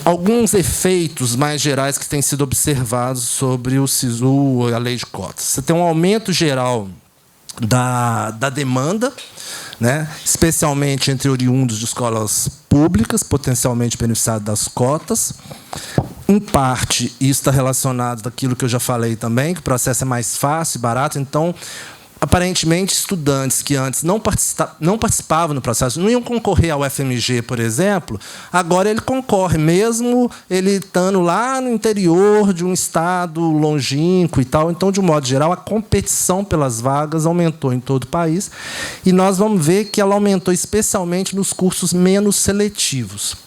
alguns efeitos mais gerais que têm sido observados sobre o SISU e a lei de cotas. Você tem um aumento geral da demanda, né, especialmente entre oriundos de escolas públicas, potencialmente beneficiados das cotas. Em parte, isso está relacionado daquilo que eu já falei também, que o processo é mais fácil e barato. Então, aparentemente, estudantes que antes não participavam no processo, não iam concorrer ao FMG, por exemplo, agora ele concorre, mesmo ele estando lá no interior de um estado longínquo e tal. Então, de um modo geral, a competição pelas vagas aumentou em todo o país. E nós vamos ver que ela aumentou especialmente nos cursos menos seletivos.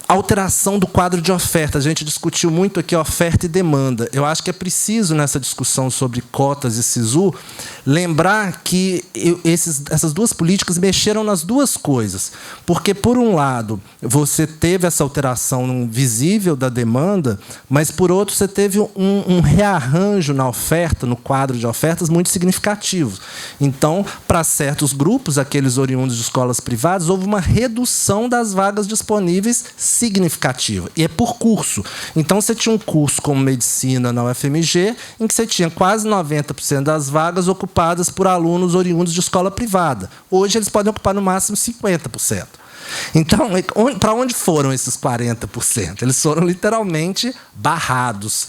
Alteração do quadro de oferta. A gente discutiu muito aqui oferta e demanda. Eu acho que é preciso, nessa discussão sobre cotas e SISU, lembrar que essas duas políticas mexeram nas duas coisas. Porque, por um lado, você teve essa alteração visível da demanda, mas, por outro, você teve um rearranjo na oferta, no quadro de ofertas, muito significativo. Então, para certos grupos, aqueles oriundos de escolas privadas, houve uma redução das vagas disponíveis significativa, e é por curso. Então, você tinha um curso como medicina na UFMG, em que você tinha quase 90% das vagas ocupadas por alunos oriundos de escola privada. Hoje, eles podem ocupar, no máximo, 50%. Então, para onde foram esses 40%? Eles foram, literalmente, barrados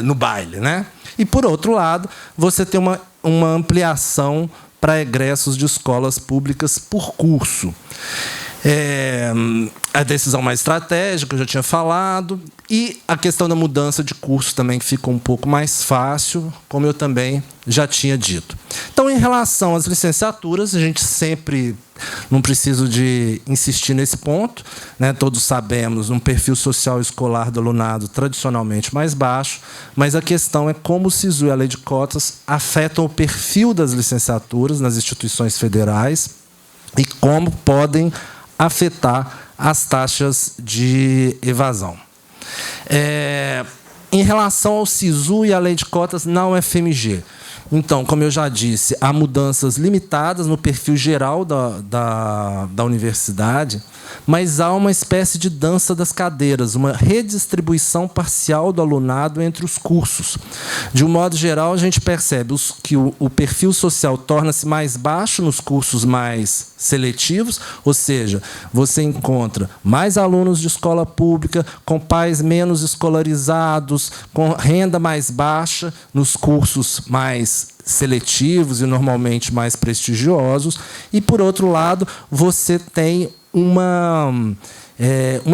no baile, né? E, por outro lado, você tem uma ampliação para egressos de escolas públicas por curso. A decisão mais estratégica, eu já tinha falado, e a questão da mudança de curso também, que ficou um pouco mais fácil, como eu também já tinha dito. Então, em relação às licenciaturas, a gente sempre, não preciso de insistir nesse ponto, né? Todos sabemos, um perfil social escolar do alunado tradicionalmente mais baixo, mas a questão é como o SISU e a lei de cotas afetam o perfil das licenciaturas nas instituições federais e como podem afetar as taxas de evasão. Em relação ao SISU e à lei de cotas na UFMG, então, como eu já disse, há mudanças limitadas no perfil geral da universidade, mas há uma espécie de dança das cadeiras, uma redistribuição parcial do alunado entre os cursos. De um modo geral, a gente percebe que o perfil social torna-se mais baixo nos cursos mais seletivos, ou seja, você encontra mais alunos de escola pública, com pais menos escolarizados, com renda mais baixa, nos cursos mais seletivos e normalmente mais prestigiosos. E, por outro lado, você tem uma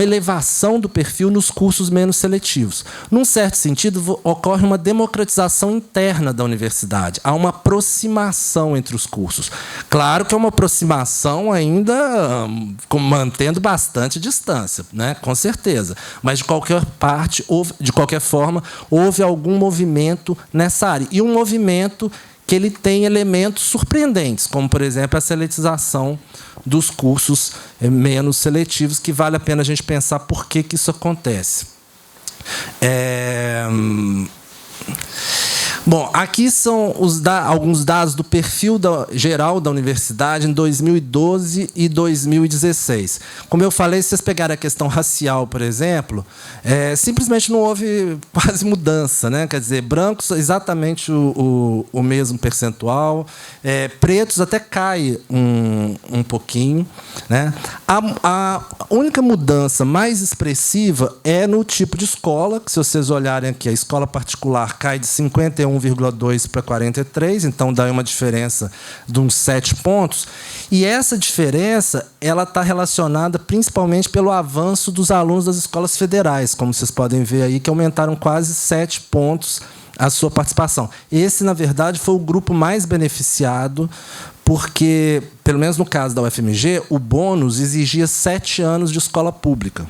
elevação do perfil nos cursos menos seletivos. Num certo sentido, ocorre uma democratização interna da universidade. Há uma aproximação entre os cursos. Claro que é uma aproximação ainda mantendo bastante distância, né? Com certeza. Mas, de qualquer forma, houve algum movimento nessa área. E um movimento que ele tem elementos surpreendentes, como, por exemplo, a seletização dos cursos menos seletivos, que vale a pena a gente pensar por que isso acontece. Bom, aqui são alguns dados do perfil geral da universidade em 2012 e 2016. Como eu falei, se vocês pegarem a questão racial, por exemplo, simplesmente não houve quase mudança, né? Quer dizer, brancos, exatamente o mesmo percentual, pretos até cai um pouquinho, né? A única mudança mais expressiva é no tipo de escola, que, se vocês olharem aqui, a escola particular cai de 51,2 para 43, então dá uma diferença de uns 7 pontos. E essa diferença está relacionada principalmente pelo avanço dos alunos das escolas federais, como vocês podem ver aí, que aumentaram quase 7 pontos a sua participação. Esse, na verdade, foi o grupo mais beneficiado, porque, pelo menos no caso da UFMG, o bônus exigia 7 anos de escola pública.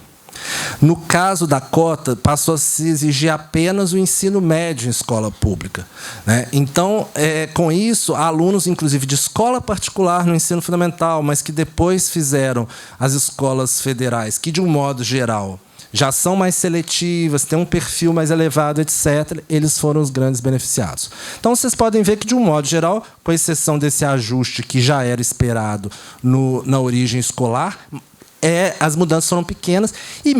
No caso da cota, passou a se exigir apenas o ensino médio em escola pública, né? Então, com isso, alunos, inclusive, de escola particular no ensino fundamental, mas que depois fizeram as escolas federais, que, de um modo geral, já são mais seletivas, têm um perfil mais elevado, etc., eles foram os grandes beneficiados. Então, vocês podem ver que, de um modo geral, com exceção desse ajuste que já era esperado na origem escolar, as mudanças foram pequenas e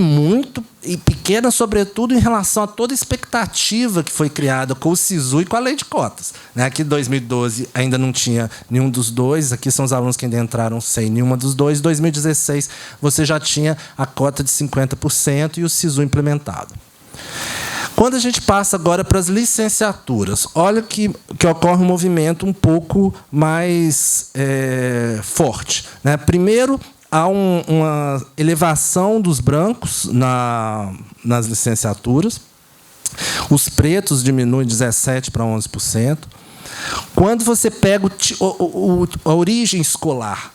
pequenas, sobretudo, em relação a toda a expectativa que foi criada com o SISU e com a lei de cotas. Aqui em 2012 ainda não tinha nenhum dos dois, aqui são os alunos que ainda entraram sem nenhuma dos dois. Em 2016, você já tinha a cota de 50% e o SISU implementado. Quando a gente passa agora para as licenciaturas, olha que ocorre um movimento um pouco mais forte. Primeiro, há uma elevação dos brancos nas licenciaturas. Os pretos diminuem de 17% para 11%. Quando você pega a origem escolar,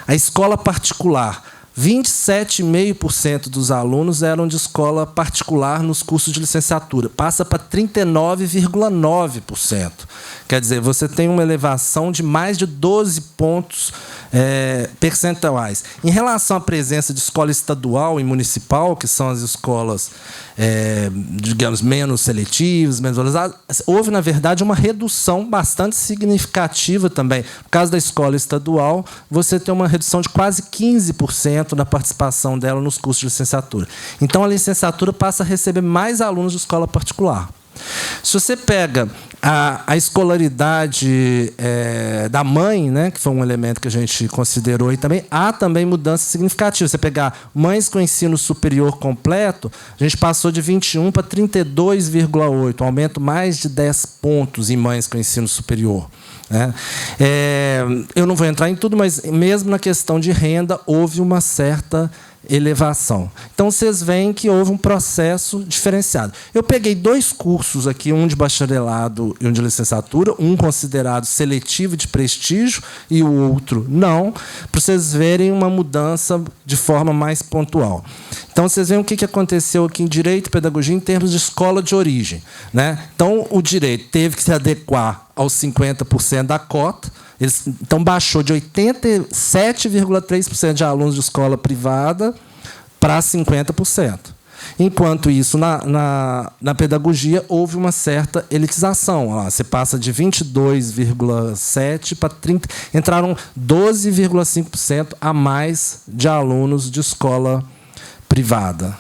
a escola particular, 27,5% dos alunos eram de escola particular nos cursos de licenciatura. Passa para 39,9%. Quer dizer, você tem uma elevação de mais de 12 pontos percentuais. Em relação à presença de escola estadual e municipal, que são as escolas, digamos, menos seletivas, menos valorizadas, houve, na verdade, uma redução bastante significativa também. No caso da escola estadual, você tem uma redução de quase 15% na participação dela nos cursos de licenciatura. Então, a licenciatura passa a receber mais alunos de escola particular. Se você pega a escolaridade da mãe, que foi um elemento que a gente considerou aí também, há também mudança significativa. Você pegar mães com ensino superior completo, a gente passou de 21 para 32,8, um aumento mais de 10 pontos em mães com ensino superior. Eu não vou entrar em tudo, mas mesmo na questão de renda houve uma certa elevação. Então, vocês veem que houve um processo diferenciado. Eu peguei 2 cursos aqui, um de bacharelado e um de licenciatura, um considerado seletivo de prestígio e o outro não, para vocês verem uma mudança de forma mais pontual. Então, vocês veem o que aconteceu aqui em Direito e Pedagogia em termos de escola de origem. Então, o Direito teve que se adequar aos 50% da cota. Então, baixou de 87,3% de alunos de escola privada para 50%. Enquanto isso, na pedagogia, houve uma certa elitização. Você passa de 22,7% para 30%. Entraram 12,5% a mais de alunos de escola privada.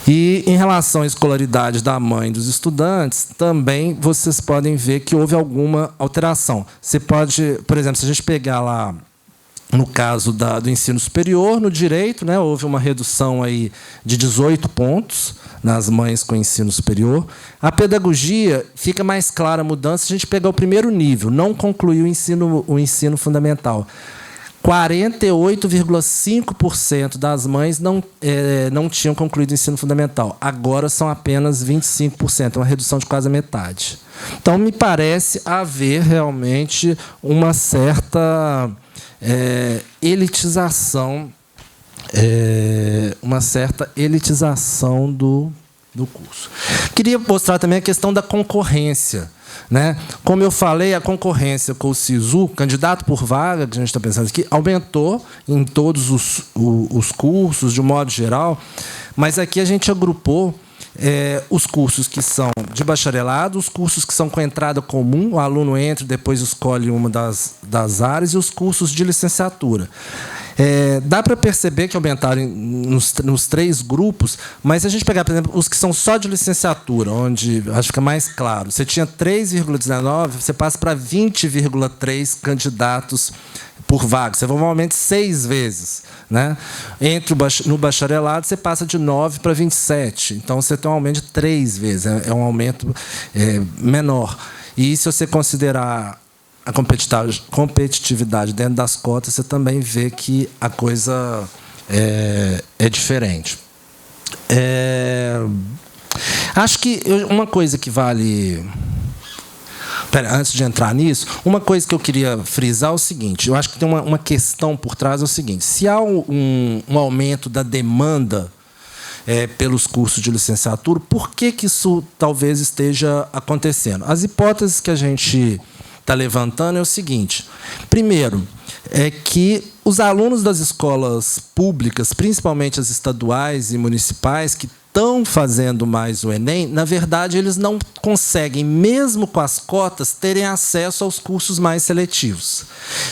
E, em relação à escolaridade da mãe dos estudantes, também vocês podem ver que houve alguma alteração. Você pode, por exemplo, se a gente pegar lá, no caso do ensino superior, no direito, houve uma redução aí de 18 pontos nas mães com ensino superior. A pedagogia, fica mais clara a mudança se a gente pegar o primeiro nível, não concluiu o ensino fundamental. 48,5% das mães não tinham concluído o ensino fundamental. Agora são apenas 25%, uma redução de quase a metade. Então, me parece haver realmente uma certa elitização, do curso. Queria mostrar também a questão da concorrência. Como eu falei, a concorrência com o SISU, candidato por vaga, que a gente está pensando aqui, aumentou em todos os cursos, de um modo geral, mas aqui a gente agrupou os cursos que são de bacharelado, os cursos que são com entrada comum, o aluno entra e depois escolhe uma das áreas, e os cursos de licenciatura. Dá para perceber que aumentaram nos 3 grupos, mas se a gente pegar, por exemplo, os que são só de licenciatura, onde acho que fica mais claro, você tinha 3,19, você passa para 20,3 candidatos por vaga. Você vai normalmente 6 vezes. No bacharelado, você passa de 9 para 27. Então, você tem um aumento de 3 vezes. É um aumento menor. E se você considerar a competitividade dentro das cotas, você também vê que a coisa é diferente. Acho que uma coisa que vale... Antes de entrar nisso, uma coisa que eu queria frisar é o seguinte, eu acho que tem uma questão por trás, é o seguinte, se há um aumento da demanda pelos cursos de licenciatura, por que isso talvez esteja acontecendo? As hipóteses que a gente está levantando é o seguinte. Primeiro, é que os alunos das escolas públicas, principalmente as estaduais e municipais, que estão fazendo mais o Enem, na verdade, eles não conseguem, mesmo com as cotas, terem acesso aos cursos mais seletivos.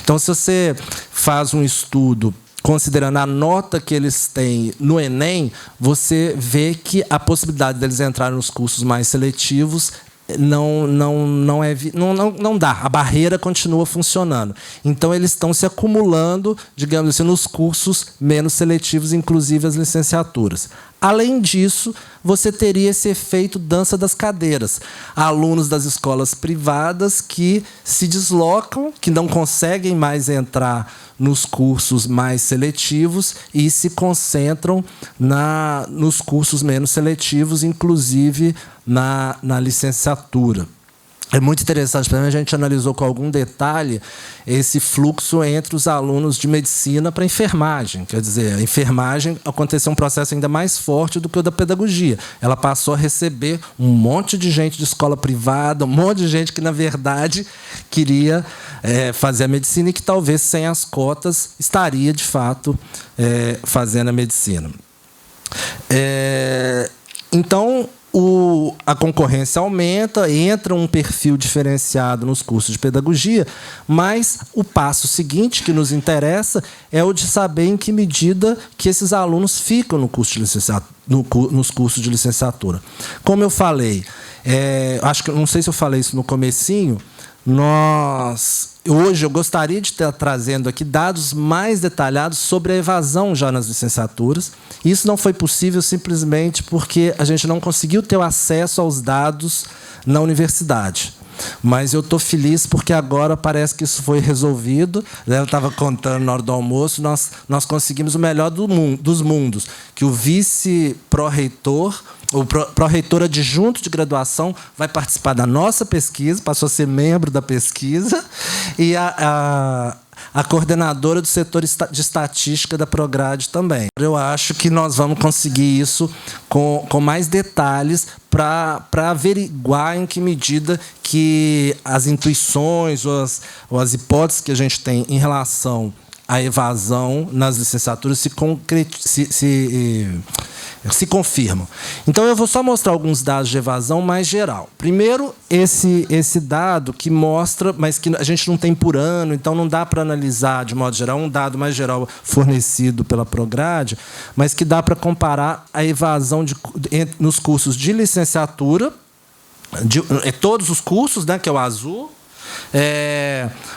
Então, se você faz um estudo considerando a nota que eles têm no Enem, você vê que a possibilidade deles entrarem nos cursos mais seletivos não dá. A barreira continua funcionando. Então, eles estão se acumulando, digamos assim, nos cursos menos seletivos, inclusive as licenciaturas. Além disso, você teria esse efeito dança das cadeiras. Alunos das escolas privadas que se deslocam, que não conseguem mais entrar nos cursos mais seletivos e se concentram nos cursos menos seletivos, inclusive na licenciatura. É muito interessante, a gente analisou com algum detalhe esse fluxo entre os alunos de medicina para a enfermagem. Quer dizer, a enfermagem aconteceu um processo ainda mais forte do que o da pedagogia. Ela passou a receber um monte de gente de escola privada, um monte de gente que, na verdade, queria fazer a medicina e que, talvez, sem as cotas, estaria, de fato, fazendo a medicina. Então, a concorrência aumenta, entra um perfil diferenciado nos cursos de pedagogia, mas o passo seguinte que nos interessa é o de saber em que medida que esses alunos ficam no curso de nos cursos de licenciatura. Como eu falei, acho que não sei se eu falei isso no comecinho, hoje eu gostaria de estar trazendo aqui dados mais detalhados sobre a evasão já nas licenciaturas. Isso não foi possível simplesmente porque a gente não conseguiu ter o acesso aos dados na universidade. Mas eu estou feliz porque agora parece que isso foi resolvido. Ela estava contando na hora do almoço, nós conseguimos o melhor dos mundos, que o vice-pró-reitor, o pró-reitor adjunto de graduação, vai participar da nossa pesquisa, passou a ser membro da pesquisa, e a coordenadora do setor de estatística da Prograde também. Eu acho que nós vamos conseguir isso com mais detalhes para averiguar em que medida que as intuições ou as hipóteses que a gente tem em relação à evasão nas licenciaturas se confirmam. Então, eu vou só mostrar alguns dados de evasão mais geral. Primeiro, esse dado que mostra, mas que a gente não tem por ano, então não dá para analisar de modo geral, um dado mais geral fornecido pela Prograde, mas que dá para comparar a evasão nos cursos de licenciatura, todos os cursos, né, que é o azul,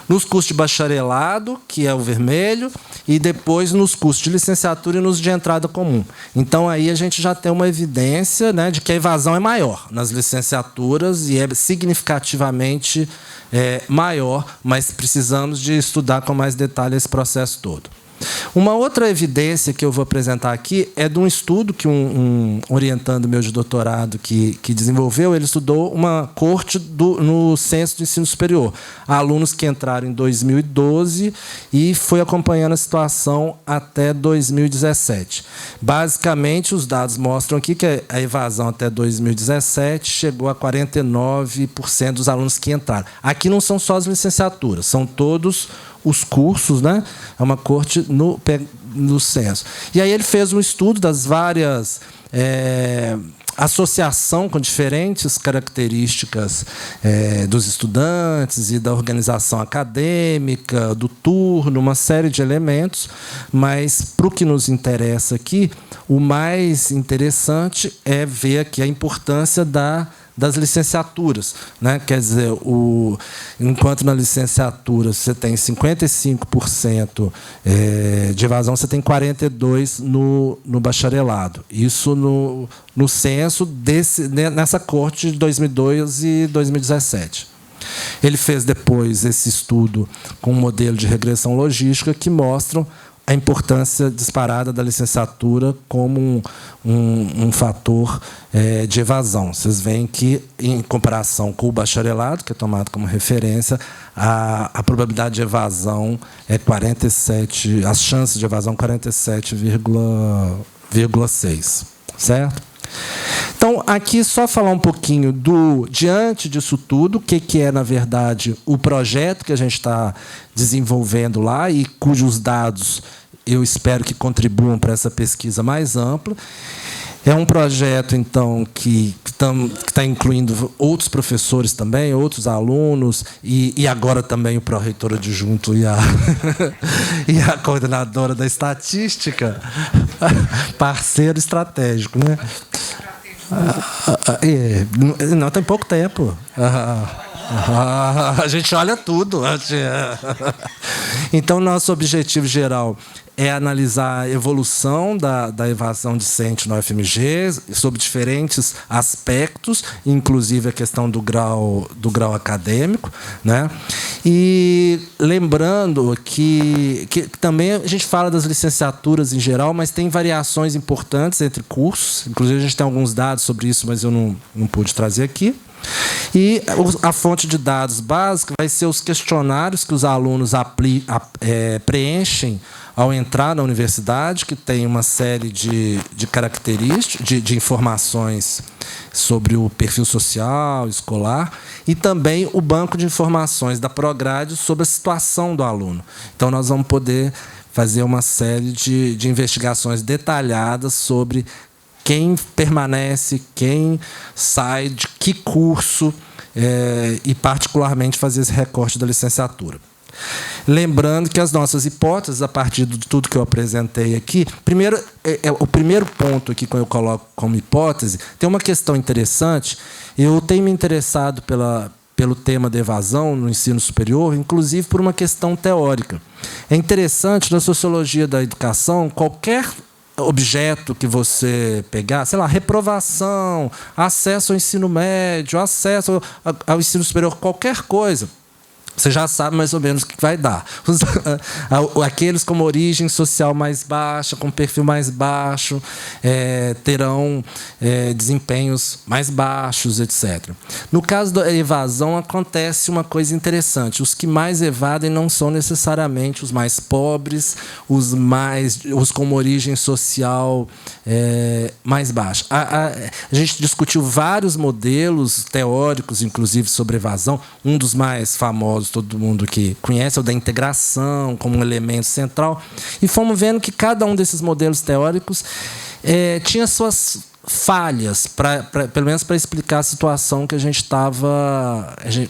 nos cursos de bacharelado, que é o vermelho, e depois nos cursos de licenciatura e nos de entrada comum. Então, aí a gente já tem uma evidência, né, de que a evasão é maior nas licenciaturas e é significativamente maior, mas precisamos de estudar com mais detalhe esse processo todo. Uma outra evidência que eu vou apresentar aqui é de um estudo que um orientando meu de doutorado que desenvolveu. Ele estudou uma coorte no censo de ensino superior, alunos que entraram em 2012 e foi acompanhando a situação até 2017. Basicamente, os dados mostram aqui que a evasão até 2017 chegou a 49% dos alunos que entraram. Aqui não são só as licenciaturas, são todos os cursos, né? É uma coorte no censo. E aí ele fez um estudo das várias associação com diferentes características dos estudantes e da organização acadêmica, do turno, uma série de elementos, mas, para o que nos interessa aqui, o mais interessante é ver aqui a importância das licenciaturas, né? Quer dizer, enquanto na licenciatura você tem 55% de evasão, você tem 42% no bacharelado. Isso no censo nessa coorte de 2002 e 2017. Ele fez depois esse estudo com um modelo de regressão logística que mostram a importância disparada da licenciatura como um fator de evasão. Vocês veem que, em comparação com o bacharelado, que é tomado como referência, a probabilidade de evasão é 47%, as chances de evasão 47,6%. Certo? Então, aqui só falar um pouquinho diante disso tudo, o que é, na verdade, o projeto que a gente está desenvolvendo lá e cujos dados eu espero que contribuam para essa pesquisa mais ampla. É um projeto, então, que está incluindo outros professores também, outros alunos, e agora também o pró-reitor adjunto e e a coordenadora da estatística, parceiro estratégico, né? Não, tem pouco tempo. A gente olha tudo. Então, nosso objetivo geral é analisar a evolução da evasão discente no UFMG, sob diferentes aspectos, inclusive a questão do grau acadêmico, né? E lembrando que também a gente fala das licenciaturas em geral, mas tem variações importantes entre cursos. Inclusive, a gente tem alguns dados sobre isso, mas eu não pude trazer aqui. E a fonte de dados básica vai ser os questionários que os alunos preenchem ao entrar na universidade, que tem uma série de características, de informações sobre o perfil social, escolar, e também o banco de informações da Prograde sobre a situação do aluno. Então, nós vamos poder fazer uma série de investigações detalhadas sobre quem permanece, quem sai, de que curso, e, particularmente, fazer esse recorte da licenciatura. Lembrando que as nossas hipóteses, a partir de tudo que eu apresentei aqui, o primeiro ponto aqui que eu coloco como hipótese, tem uma questão interessante. Eu tenho me interessado pelo tema da evasão no ensino superior, inclusive por uma questão teórica. É interessante, na sociologia da educação, qualquer objeto que você pegar, sei lá, reprovação, acesso ao ensino médio, acesso ao ensino superior, qualquer coisa, você já sabe mais ou menos o que vai dar. Aqueles com origem social mais baixa, com perfil mais baixo, terão desempenhos mais baixos, etc. No caso da evasão, acontece uma coisa interessante. Os que mais evadem não são necessariamente os mais pobres, os com uma origem social mais baixa. A gente discutiu vários modelos teóricos, inclusive, sobre evasão. Um dos mais famosos, todo mundo que conhece, é o da integração como um elemento central. E fomos vendo que cada um desses modelos teóricos tinha suas falhas, pelo menos para explicar a situação que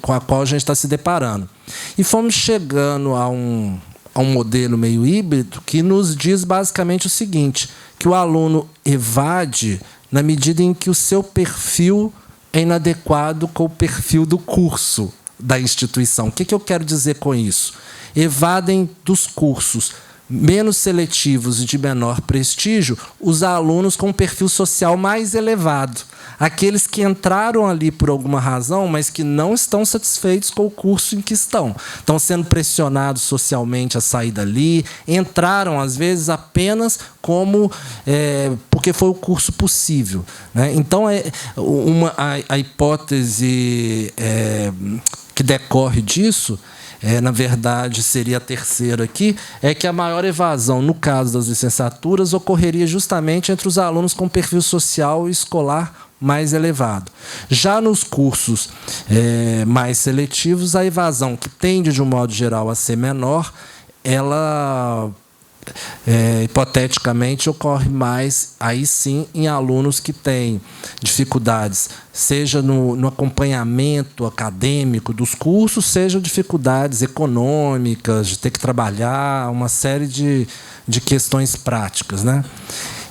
com a qual a gente está se deparando. E fomos chegando a um modelo meio híbrido que nos diz basicamente o seguinte, que o aluno evade na medida em que o seu perfil é inadequado com o perfil do curso da instituição. O que eu quero dizer com isso? Evadem dos cursos menos seletivos e de menor prestígio os alunos com um perfil social mais elevado. Aqueles que entraram ali por alguma razão, mas que não estão satisfeitos com o curso em que estão. Estão sendo pressionados socialmente a sair dali, entraram, às vezes, apenas porque foi o curso possível, né? Então, a hipótese que decorre disso, na verdade, seria a terceira aqui, é que a maior evasão, no caso das licenciaturas, ocorreria justamente entre os alunos com perfil social e escolar mais elevado. Já nos cursos mais seletivos, a evasão, que tende, de um modo geral, a ser menor, ela hipoteticamente ocorre mais, aí sim, em alunos que têm dificuldades, seja no acompanhamento acadêmico dos cursos, seja dificuldades econômicas, de ter que trabalhar, uma série de questões práticas, né?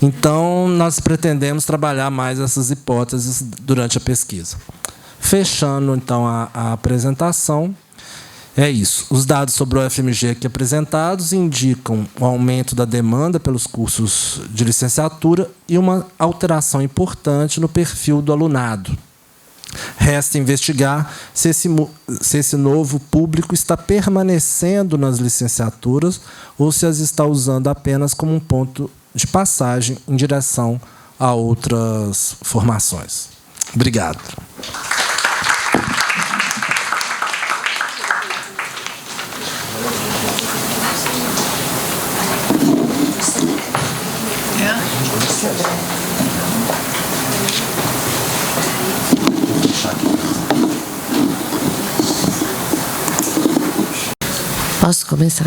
Então, nós pretendemos trabalhar mais essas hipóteses durante a pesquisa. Fechando, então, a apresentação, é isso. Os dados sobre o UFMG aqui apresentados indicam o aumento da demanda pelos cursos de licenciatura e uma alteração importante no perfil do alunado. Resta investigar se esse novo público está permanecendo nas licenciaturas ou se as está usando apenas como um ponto de passagem em direção a outras formações. Obrigado. Posso começar?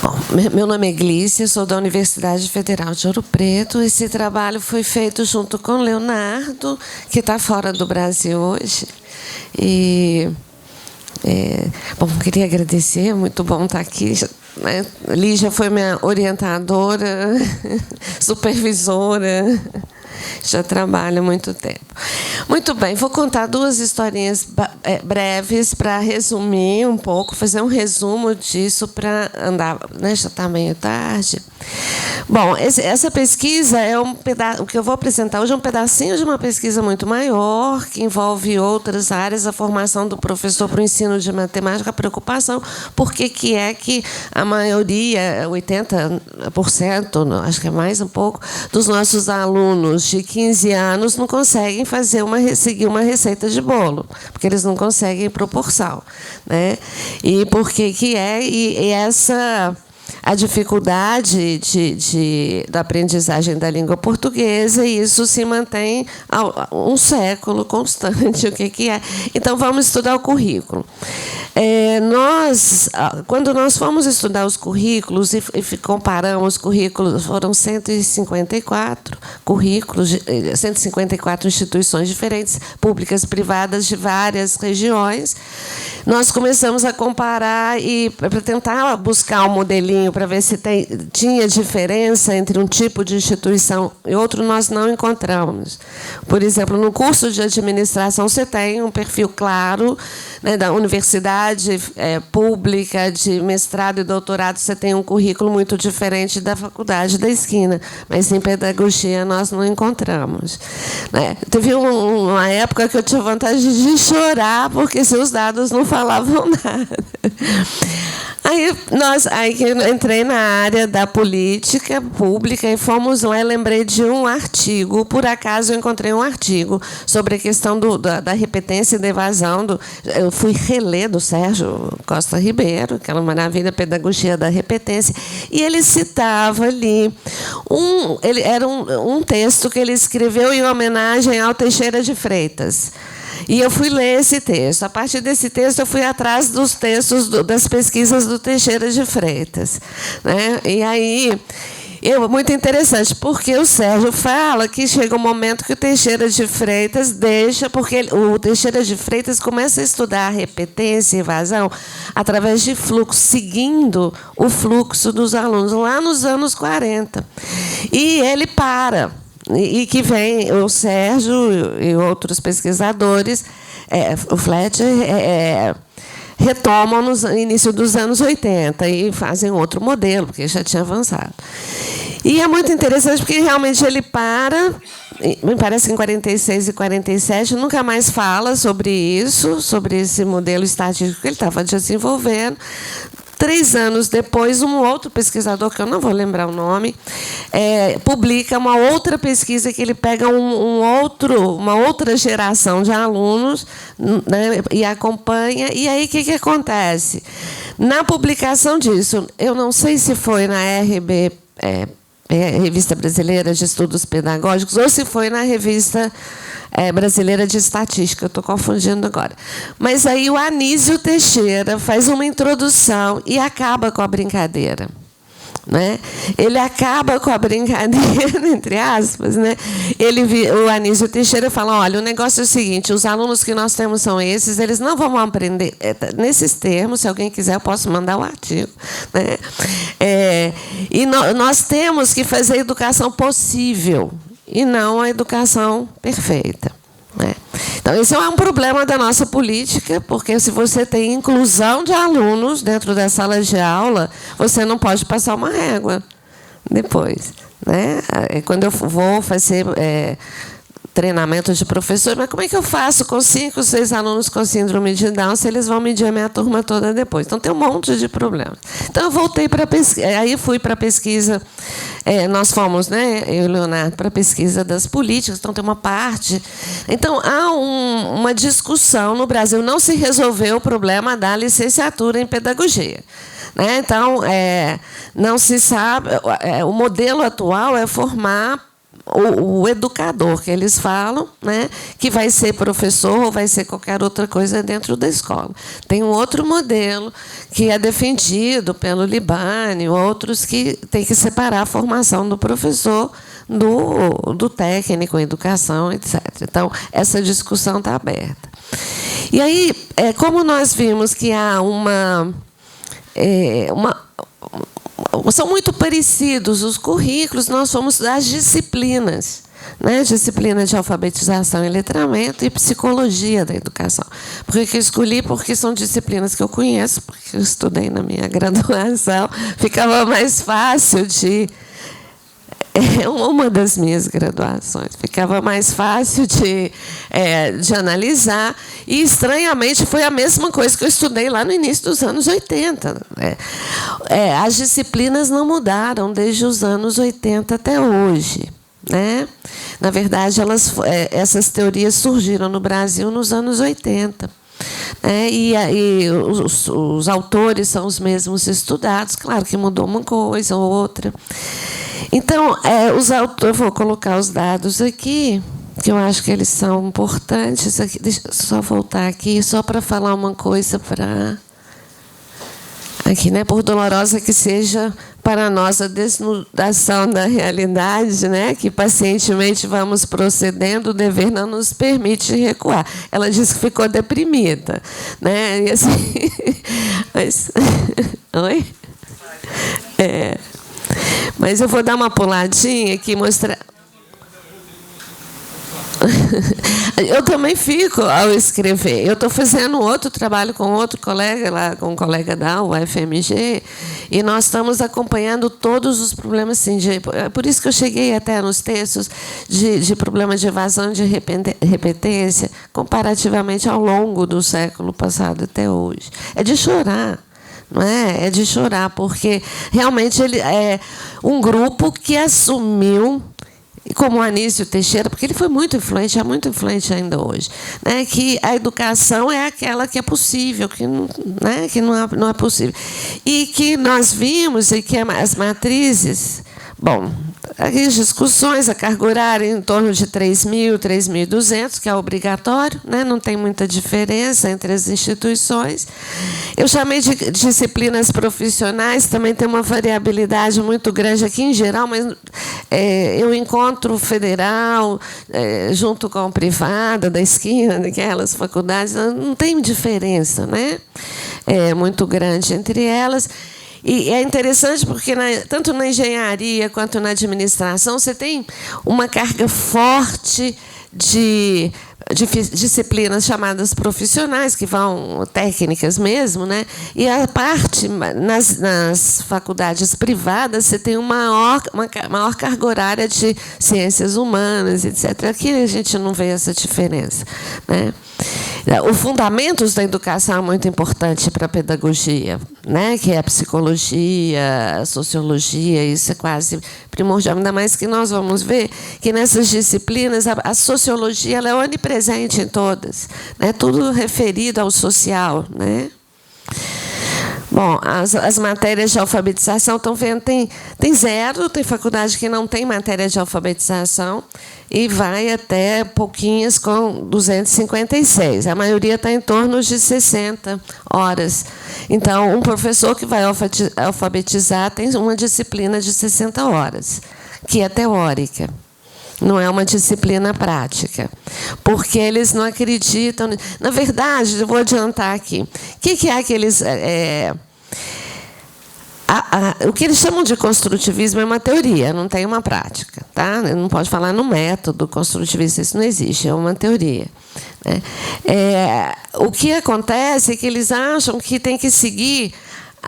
Bom, Meu nome é Glícia, sou da Universidade Federal de Ouro Preto. Esse trabalho foi feito junto com o Leonardo, que está fora do Brasil hoje. E, bom, queria agradecer, muito bom estar aqui. Lígia foi minha orientadora, supervisora, já trabalha há muito tempo. Muito bem, vou contar duas historinhas breves para resumir um pouco, fazer um resumo disso para andar, né, já está meio tarde. Bom, essa pesquisa é um pedaço, o que eu vou apresentar hoje é um pedacinho de uma pesquisa muito maior, que envolve outras áreas, a formação do professor para o ensino de matemática, a preocupação, porque que é que a maioria, 80%, acho que é mais um pouco, dos nossos alunos de 15 anos não conseguem seguir uma receita de bolo, porque eles não conseguem proporção, né? E por que é? E essa a dificuldade da aprendizagem da língua portuguesa, e isso se mantém há um século constante. O que é? Então, vamos estudar o currículo. Quando nós fomos estudar os currículos e comparamos currículos, foram 154 currículos, 154 instituições diferentes, públicas e privadas, de várias regiões. Nós começamos a comparar e para tentar buscar um modelinho para ver se tinha diferença entre um tipo de instituição e outro, nós não encontramos. Por exemplo, no curso de administração, você tem um perfil claro, né, da universidade pública, de mestrado e doutorado, você tem um currículo muito diferente da faculdade da esquina, mas em pedagogia nós não encontramos, né? Teve uma época que eu tive vontade de chorar, porque seus dados não falavam nada. Aí que eu entrei na área da política pública e fomos lá e lembrei de um artigo. Por acaso eu encontrei um artigo sobre a questão da repetência e da evasão. Eu fui reler do Sérgio Costa Ribeiro, aquela maravilha, Pedagogia da Repetência, e ele citava ali era um texto que ele escreveu em homenagem ao Teixeira de Freitas. E eu fui ler esse texto. A partir desse texto, eu fui atrás dos textos das pesquisas do Teixeira de Freitas, né? E aí, muito interessante, porque o Sérgio fala que chega um momento que o Teixeira de Freitas deixa, porque o Teixeira de Freitas começa a estudar a repetência e evasão através de fluxo, seguindo o fluxo dos alunos, lá nos anos 40. E ele para. E que vem o Sérgio e outros pesquisadores, o Fletcher, retomam no início dos anos 80 e fazem outro modelo, porque já tinha avançado. E é muito interessante, porque realmente ele para, me parece que em 46 e 47, nunca mais fala sobre isso, sobre esse modelo estatístico que ele estava desenvolvendo. 3 anos depois, um outro pesquisador, que eu não vou lembrar o nome, publica uma outra pesquisa que ele pega uma outra geração de alunos, né, e acompanha. E aí, o que acontece? Na publicação disso, eu não sei se foi na Revista Brasileira de Estudos Pedagógicos, ou se foi na Revista Brasileira de Estatística, eu estou confundindo agora. Mas aí o Anísio Teixeira faz uma introdução e acaba com a brincadeira, né? Ele acaba com a brincadeira, entre aspas, né? O Anísio Teixeira fala: olha, o negócio é o seguinte, os alunos que nós temos são esses, eles não vão aprender nesses termos. Se alguém quiser, eu posso mandar o artigo, né? E nós temos que fazer a educação possível e não a educação perfeita, né? Então, esse é um problema da nossa política, porque se você tem inclusão de alunos dentro da sala de aula, você não pode passar uma régua depois, né? Quando eu vou fazer treinamento de professor, mas como é que eu faço com 5, 6 alunos com síndrome de Down se eles vão medir a minha turma toda depois? Então, tem um monte de problemas. Então, eu voltei para a pesquisa, aí fui para a pesquisa, nós fomos, né, eu e o Leonardo, para a pesquisa das políticas, então tem uma parte. Então, há uma discussão no Brasil, não se resolveu o problema da licenciatura em pedagogia, né? Então, não se sabe, o modelo atual é formar o educador que eles falam, né, que vai ser professor ou vai ser qualquer outra coisa dentro da escola. Tem um outro modelo que é defendido pelo Libani, outros que tem que separar a formação do professor do técnico em educação, etc. Então, essa discussão está aberta. E aí, como nós vimos que há são muito parecidos os currículos, nós fomos das disciplinas, né? Disciplina de alfabetização e letramento e psicologia da educação. Por que eu escolhi? Porque são disciplinas que eu conheço, porque eu estudei na minha graduação, ficava mais fácil de... uma das minhas graduações. Ficava mais fácil de analisar. E, estranhamente, foi a mesma coisa que eu estudei lá no início dos anos 80. As disciplinas não mudaram desde os anos 80 até hoje. Né? Na verdade, essas teorias surgiram no Brasil nos anos 80. E os autores são os mesmos estudados. Claro que mudou uma coisa ou outra. Então, eu vou colocar os dados aqui, que eu acho que eles são importantes. Deixa eu só voltar aqui, só para falar uma coisa para... Aqui, né? Por dolorosa que seja para nós a desnudação da realidade, né? Que pacientemente vamos procedendo, o dever não nos permite recuar. Ela disse que ficou deprimida, né? E assim... Mas... Oi? Mas eu vou dar uma puladinha aqui e mostrar... Eu também fico ao escrever. Eu estou fazendo outro trabalho com outro colega, lá, com um colega da UFMG, e nós estamos acompanhando todos os problemas. Assim, por isso que eu cheguei até nos textos de problemas de evasão de repetência, comparativamente ao longo do século passado até hoje. É de chorar. Não é? É de chorar, porque realmente ele é um grupo que assumiu, como o Anísio Teixeira, porque ele foi muito influente, é muito influente ainda hoje, né, que a educação é aquela que é possível, que não é possível. E que nós vimos e que as matrizes... Bom, as discussões, a carga horária em torno de 3.000, 3.200, que é obrigatório, né? Não tem muita diferença entre as instituições. Eu chamei de disciplinas profissionais, também tem uma variabilidade muito grande aqui em geral, mas eu encontro o federal junto com o privado, da esquina, daquelas faculdades, não tem diferença, né? Muito grande entre elas. E é interessante porque, tanto na engenharia quanto na administração, você tem uma carga forte de disciplinas chamadas profissionais, que vão técnicas mesmo, né? E a parte, nas faculdades privadas, você tem uma maior carga horária de ciências humanas, etc. Aqui a gente não vê essa diferença, né? O fundamentos da educação é muito importante para a pedagogia, né? Que é a psicologia, a sociologia, isso é quase primordial. Ainda mais que nós vamos ver que nessas disciplinas a sociologia ela é onipresente em todas, né? Tudo referido ao social, né? Bom, as matérias de alfabetização, estão vendo, tem zero, tem faculdade que não tem matéria de alfabetização e vai até pouquinhas com 256. A maioria está em torno de 60 horas. Então, um professor que vai alfabetizar tem uma disciplina de 60 horas, que é teórica. Não é uma disciplina prática, porque eles não acreditam... Na verdade, eu vou adiantar aqui. O que é que eles... o que eles chamam de construtivismo é uma teoria, não tem uma prática. Tá? Não pode falar no método construtivista, isso não existe, é uma teoria. Né? O que acontece é que eles acham que tem que seguir...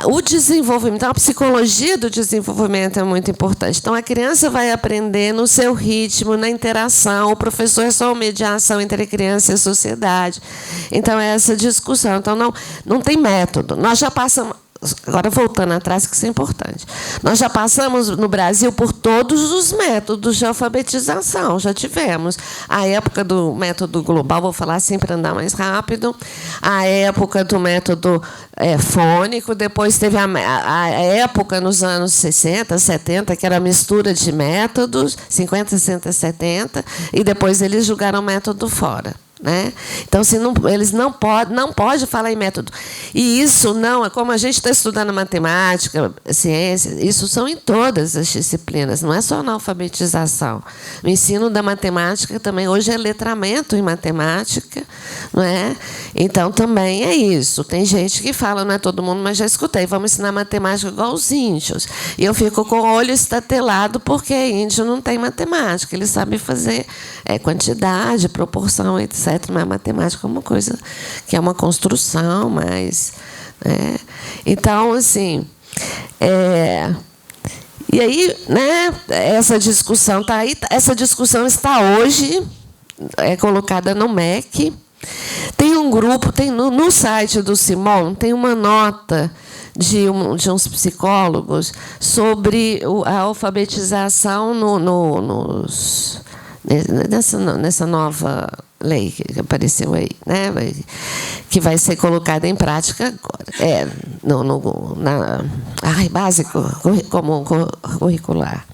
O desenvolvimento, então, a psicologia do desenvolvimento é muito importante. Então, a criança vai aprender no seu ritmo, na interação. O professor é só uma mediação entre a criança e a sociedade. Então, é essa discussão. Então, não tem método. Nós já passamos... Agora, voltando atrás, que isso é importante. Nós já passamos, no Brasil, por todos os métodos de alfabetização. Já tivemos a época do método global, vou falar assim para andar mais rápido, a época do método fônico, depois teve a época, nos anos 60, 70, que era a mistura de métodos, 50, 60, 70, e depois eles julgaram o método fora. Né? Então, eles não pode falar em método. E isso não é como a gente está estudando matemática, ciência, isso são em todas as disciplinas, não é só na alfabetização. O ensino da matemática também hoje é letramento em matemática, não é? Então também é isso. Tem gente que fala, não é todo mundo, mas já escutei, vamos ensinar matemática igual os índios. E eu fico com o olho estatelado porque índio não tem matemática, ele sabe fazer quantidade, proporção, etc. Mas a matemática é uma coisa que é uma construção, mas... Então, assim... E aí, né, essa discussão está aí. Essa discussão está hoje colocada no MEC. Tem um grupo, no site do Simon, tem uma nota de uns psicólogos sobre a alfabetização nessa nova lei que apareceu aí, né? Que vai ser colocada em prática agora. Básico comum curricular.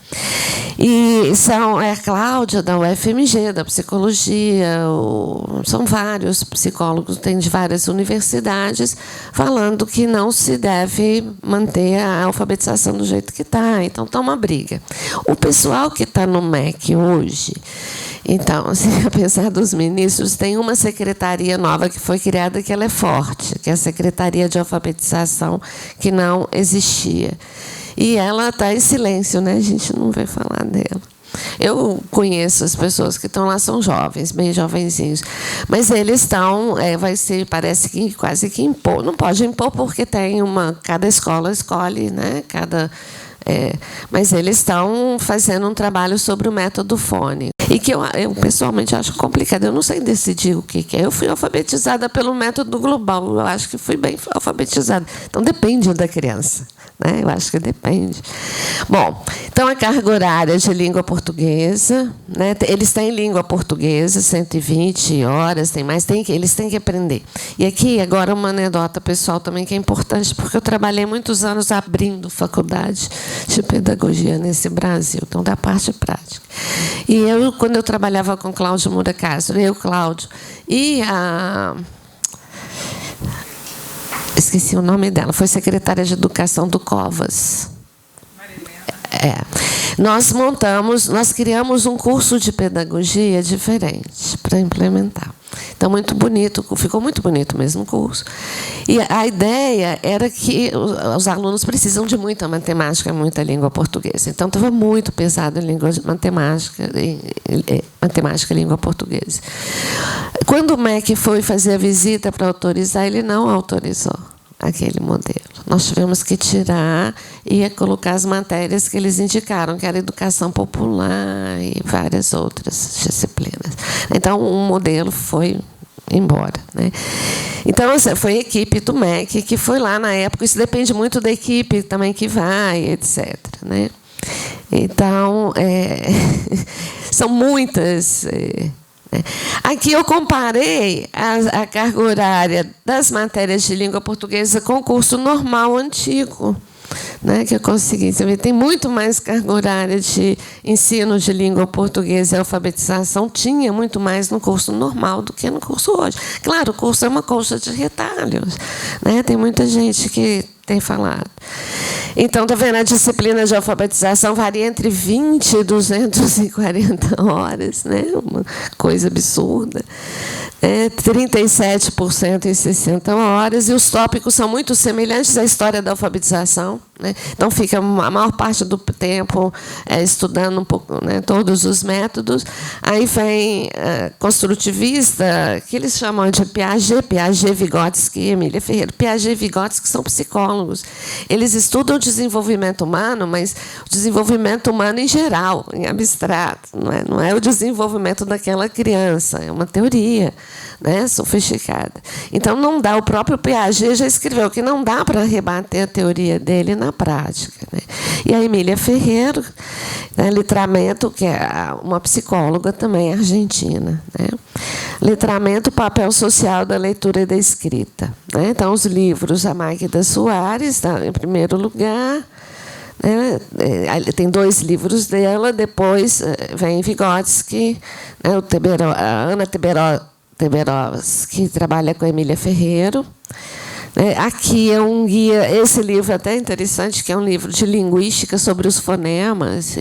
E são a Cláudia, da UFMG, da psicologia, são vários psicólogos, tem de várias universidades, falando que não se deve manter a alfabetização do jeito que está. Então, está uma briga. O pessoal que está no MEC hoje, então, assim, apesar dos ministros, tem uma secretaria nova que foi criada, que ela é forte, que é a Secretaria de Alfabetização, que não existia. E ela está em silêncio, né? A gente não vê falar dela. Eu conheço as pessoas que estão lá, são jovens, bem jovenzinhos. Mas eles estão, parece que quase que impor. Não pode impor porque tem cada escola escolhe, né? Mas eles estão fazendo um trabalho sobre o método fônico. E que eu pessoalmente acho complicado. Eu não sei decidir o que é. Eu fui alfabetizada pelo método global. Eu acho que fui bem alfabetizada. Então, depende da criança. Né? Eu acho que depende. Bom, então a carga horária de língua portuguesa, né? Eles têm língua portuguesa, 120 horas, tem mais, eles têm que aprender. E aqui, agora, uma anedota pessoal também que é importante, porque eu trabalhei muitos anos abrindo faculdade de pedagogia nesse Brasil, então, da parte prática. E quando eu trabalhava com Cláudio Moura Castro, Cláudio, e esqueci o nome dela, foi secretária de Educação do Covas. Nós criamos um curso de pedagogia diferente para implementar. Então, muito bonito, ficou muito bonito mesmo o curso. E a ideia era que os alunos precisam de muita matemática, muita língua portuguesa. Então, estava muito pesado em matemática e língua portuguesa. Quando o MEC foi fazer a visita para autorizar, ele não autorizou aquele modelo. Nós tivemos que tirar e colocar as matérias que eles indicaram, que era educação popular e várias outras disciplinas. Então, um modelo foi embora, né? Então, foi a equipe do MEC que foi lá na época. Isso depende muito da equipe também que vai, etc. Né? Então, são muitas... Aqui eu comparei a carga horária das matérias de língua portuguesa com o curso normal antigo, né, que eu consegui. Você vê, tem muito mais carga horária de ensino de língua portuguesa e alfabetização, tinha muito mais no curso normal do que no curso hoje. Claro, o curso é uma colcha de retalhos, né? Tem muita gente que tem falado. Então, está vendo, a disciplina de alfabetização varia entre 20 e 240 horas, né? Uma coisa absurda. 37% em 60 horas, e os tópicos são muito semelhantes à história da alfabetização. né? Então, fica a maior parte do tempo estudando um pouco, né, todos os métodos. Aí vem construtivista, que eles chamam de Piaget, Vygotsky e Emília Ferreira. Piaget e Vygotsky são psicólogos. Eles estudam o desenvolvimento humano, mas o desenvolvimento humano em geral, em abstrato. Não é o desenvolvimento daquela criança, é uma teoria, né, sofisticada. Então, não dá. O próprio Piaget já escreveu que não dá para rebater a teoria dele na prática, né? E a Emília Ferreira, né, Letramento, que é uma psicóloga também argentina, né? Letramento, papel social da leitura e da escrita, né? Então, os livros, a Magda Soares, tá, em primeiro lugar, né? Tem 2 livros dela, depois vem Vygotsky, né, a Ana Teberovski, que trabalha com a Emília Ferreira. Aqui é um guia, esse livro é até interessante, que é um livro de linguística sobre os fonemas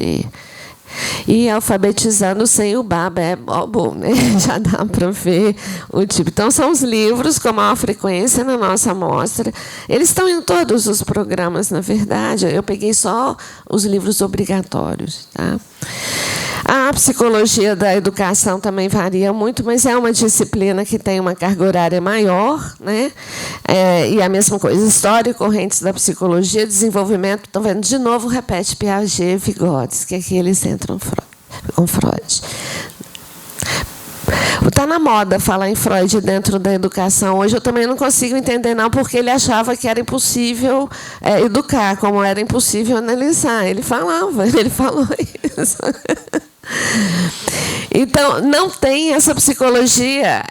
e alfabetizando sem o babébobo, né? Já dá para ver o tipo. Então, são os livros com maior frequência na nossa amostra. Eles estão em todos os programas, na verdade. Eu peguei só os livros obrigatórios, tá? A psicologia da educação também varia muito, mas é uma disciplina que tem uma carga horária maior, né? E a mesma coisa, história e correntes da psicologia, desenvolvimento, estão vendo, de novo, repete Piaget e Vygotsky, que aqui eles entram com Freud. Está na moda falar em Freud dentro da educação. Hoje eu também não consigo entender, não, porque ele achava que era impossível educar, como era impossível analisar. Ele falou isso. Então, não tem essa psicologia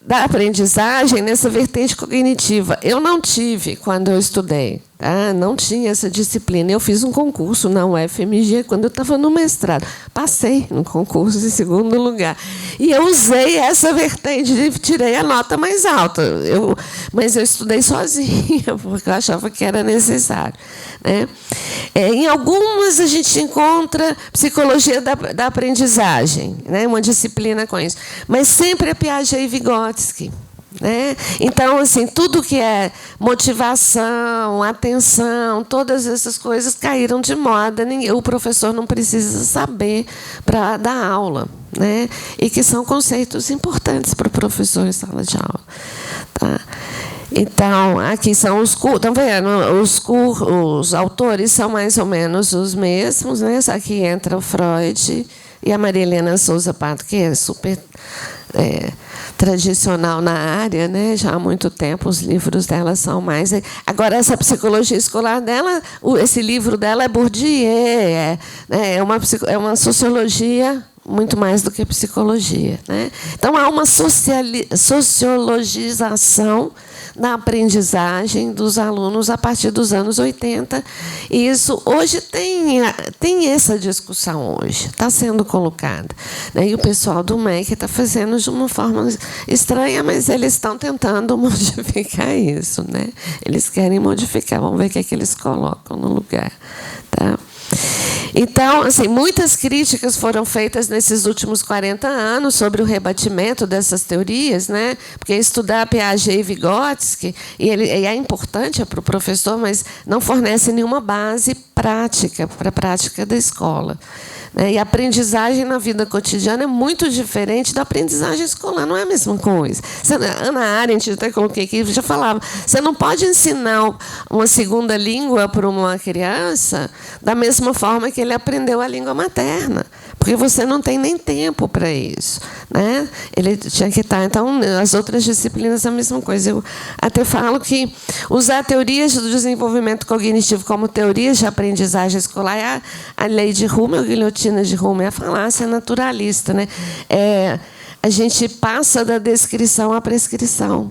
da aprendizagem nessa vertente cognitiva. Eu não tive quando eu estudei. Não tinha essa disciplina. Eu fiz um concurso na UFMG quando eu estava no mestrado. Passei no concurso em segundo lugar. E eu usei essa vertente e tirei a nota mais alta. Mas eu estudei sozinha, porque eu achava que era necessário, né? Em algumas, a gente encontra psicologia da aprendizagem, né? Uma disciplina com isso. Mas sempre é Piaget e Vygotsky, né? Então, assim, tudo que é motivação, atenção, todas essas coisas caíram de moda. O professor não precisa saber para dar aula, né? E que são conceitos importantes para o professor em sala de aula, tá? Então, aqui são os cursos. Estão vendo? Os autores são mais ou menos os mesmos, né? Aqui entra o Freud e a Maria Helena Souza Pato, que é super tradicional na área, né? Já há muito tempo os livros dela são mais. Agora, essa psicologia escolar dela, esse livro dela é Bourdieu, é uma sociologia muito mais do que psicologia, né? Então, há uma sociologização da aprendizagem dos alunos a partir dos anos 80. E isso hoje tem essa discussão hoje, está sendo colocada, né? E o pessoal do MEC está fazendo de uma forma estranha, mas eles estão tentando modificar isso, né? Eles querem modificar, vamos ver o que é que eles colocam no lugar, tá? Então, assim, muitas críticas foram feitas nesses últimos 40 anos sobre o rebatimento dessas teorias, né? Porque estudar Piaget e Vygotsky, e é importante para o professor, mas não fornece nenhuma base prática para a prática da escola, né? E a aprendizagem na vida cotidiana é muito diferente da aprendizagem escolar, não é a mesma coisa. Ana Arendt, até coloquei aqui, já falava, você não pode ensinar uma segunda língua para uma criança da mesma forma que ele aprendeu a língua materna, porque você não tem nem tempo para isso, né? Ele tinha que estar. Então, as outras disciplinas, a mesma coisa. Eu até falo que usar teorias do desenvolvimento cognitivo como teorias de aprendizagem escolar é a lei de Hummel, a guilhotina de Hummel, é a falácia naturalista, né? A gente passa da descrição à prescrição,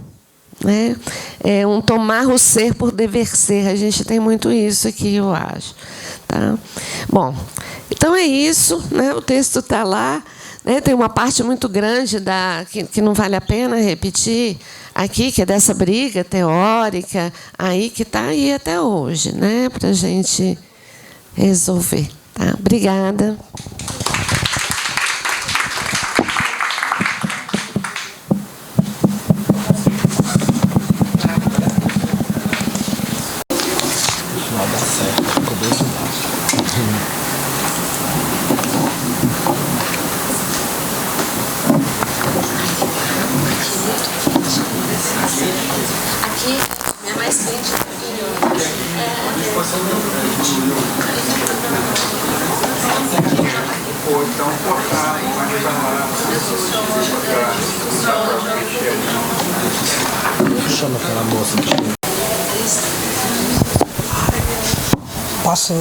né? É um tomar o ser por dever ser. A gente tem muito isso aqui, eu acho. Tá? Bom, então é isso, né? O texto está lá, né? Tem uma parte muito grande que não vale a pena repetir aqui, que é dessa briga teórica aí que está aí até hoje, né? Para a gente resolver. Tá? Obrigada. Chama aquela moça aqui. Posso?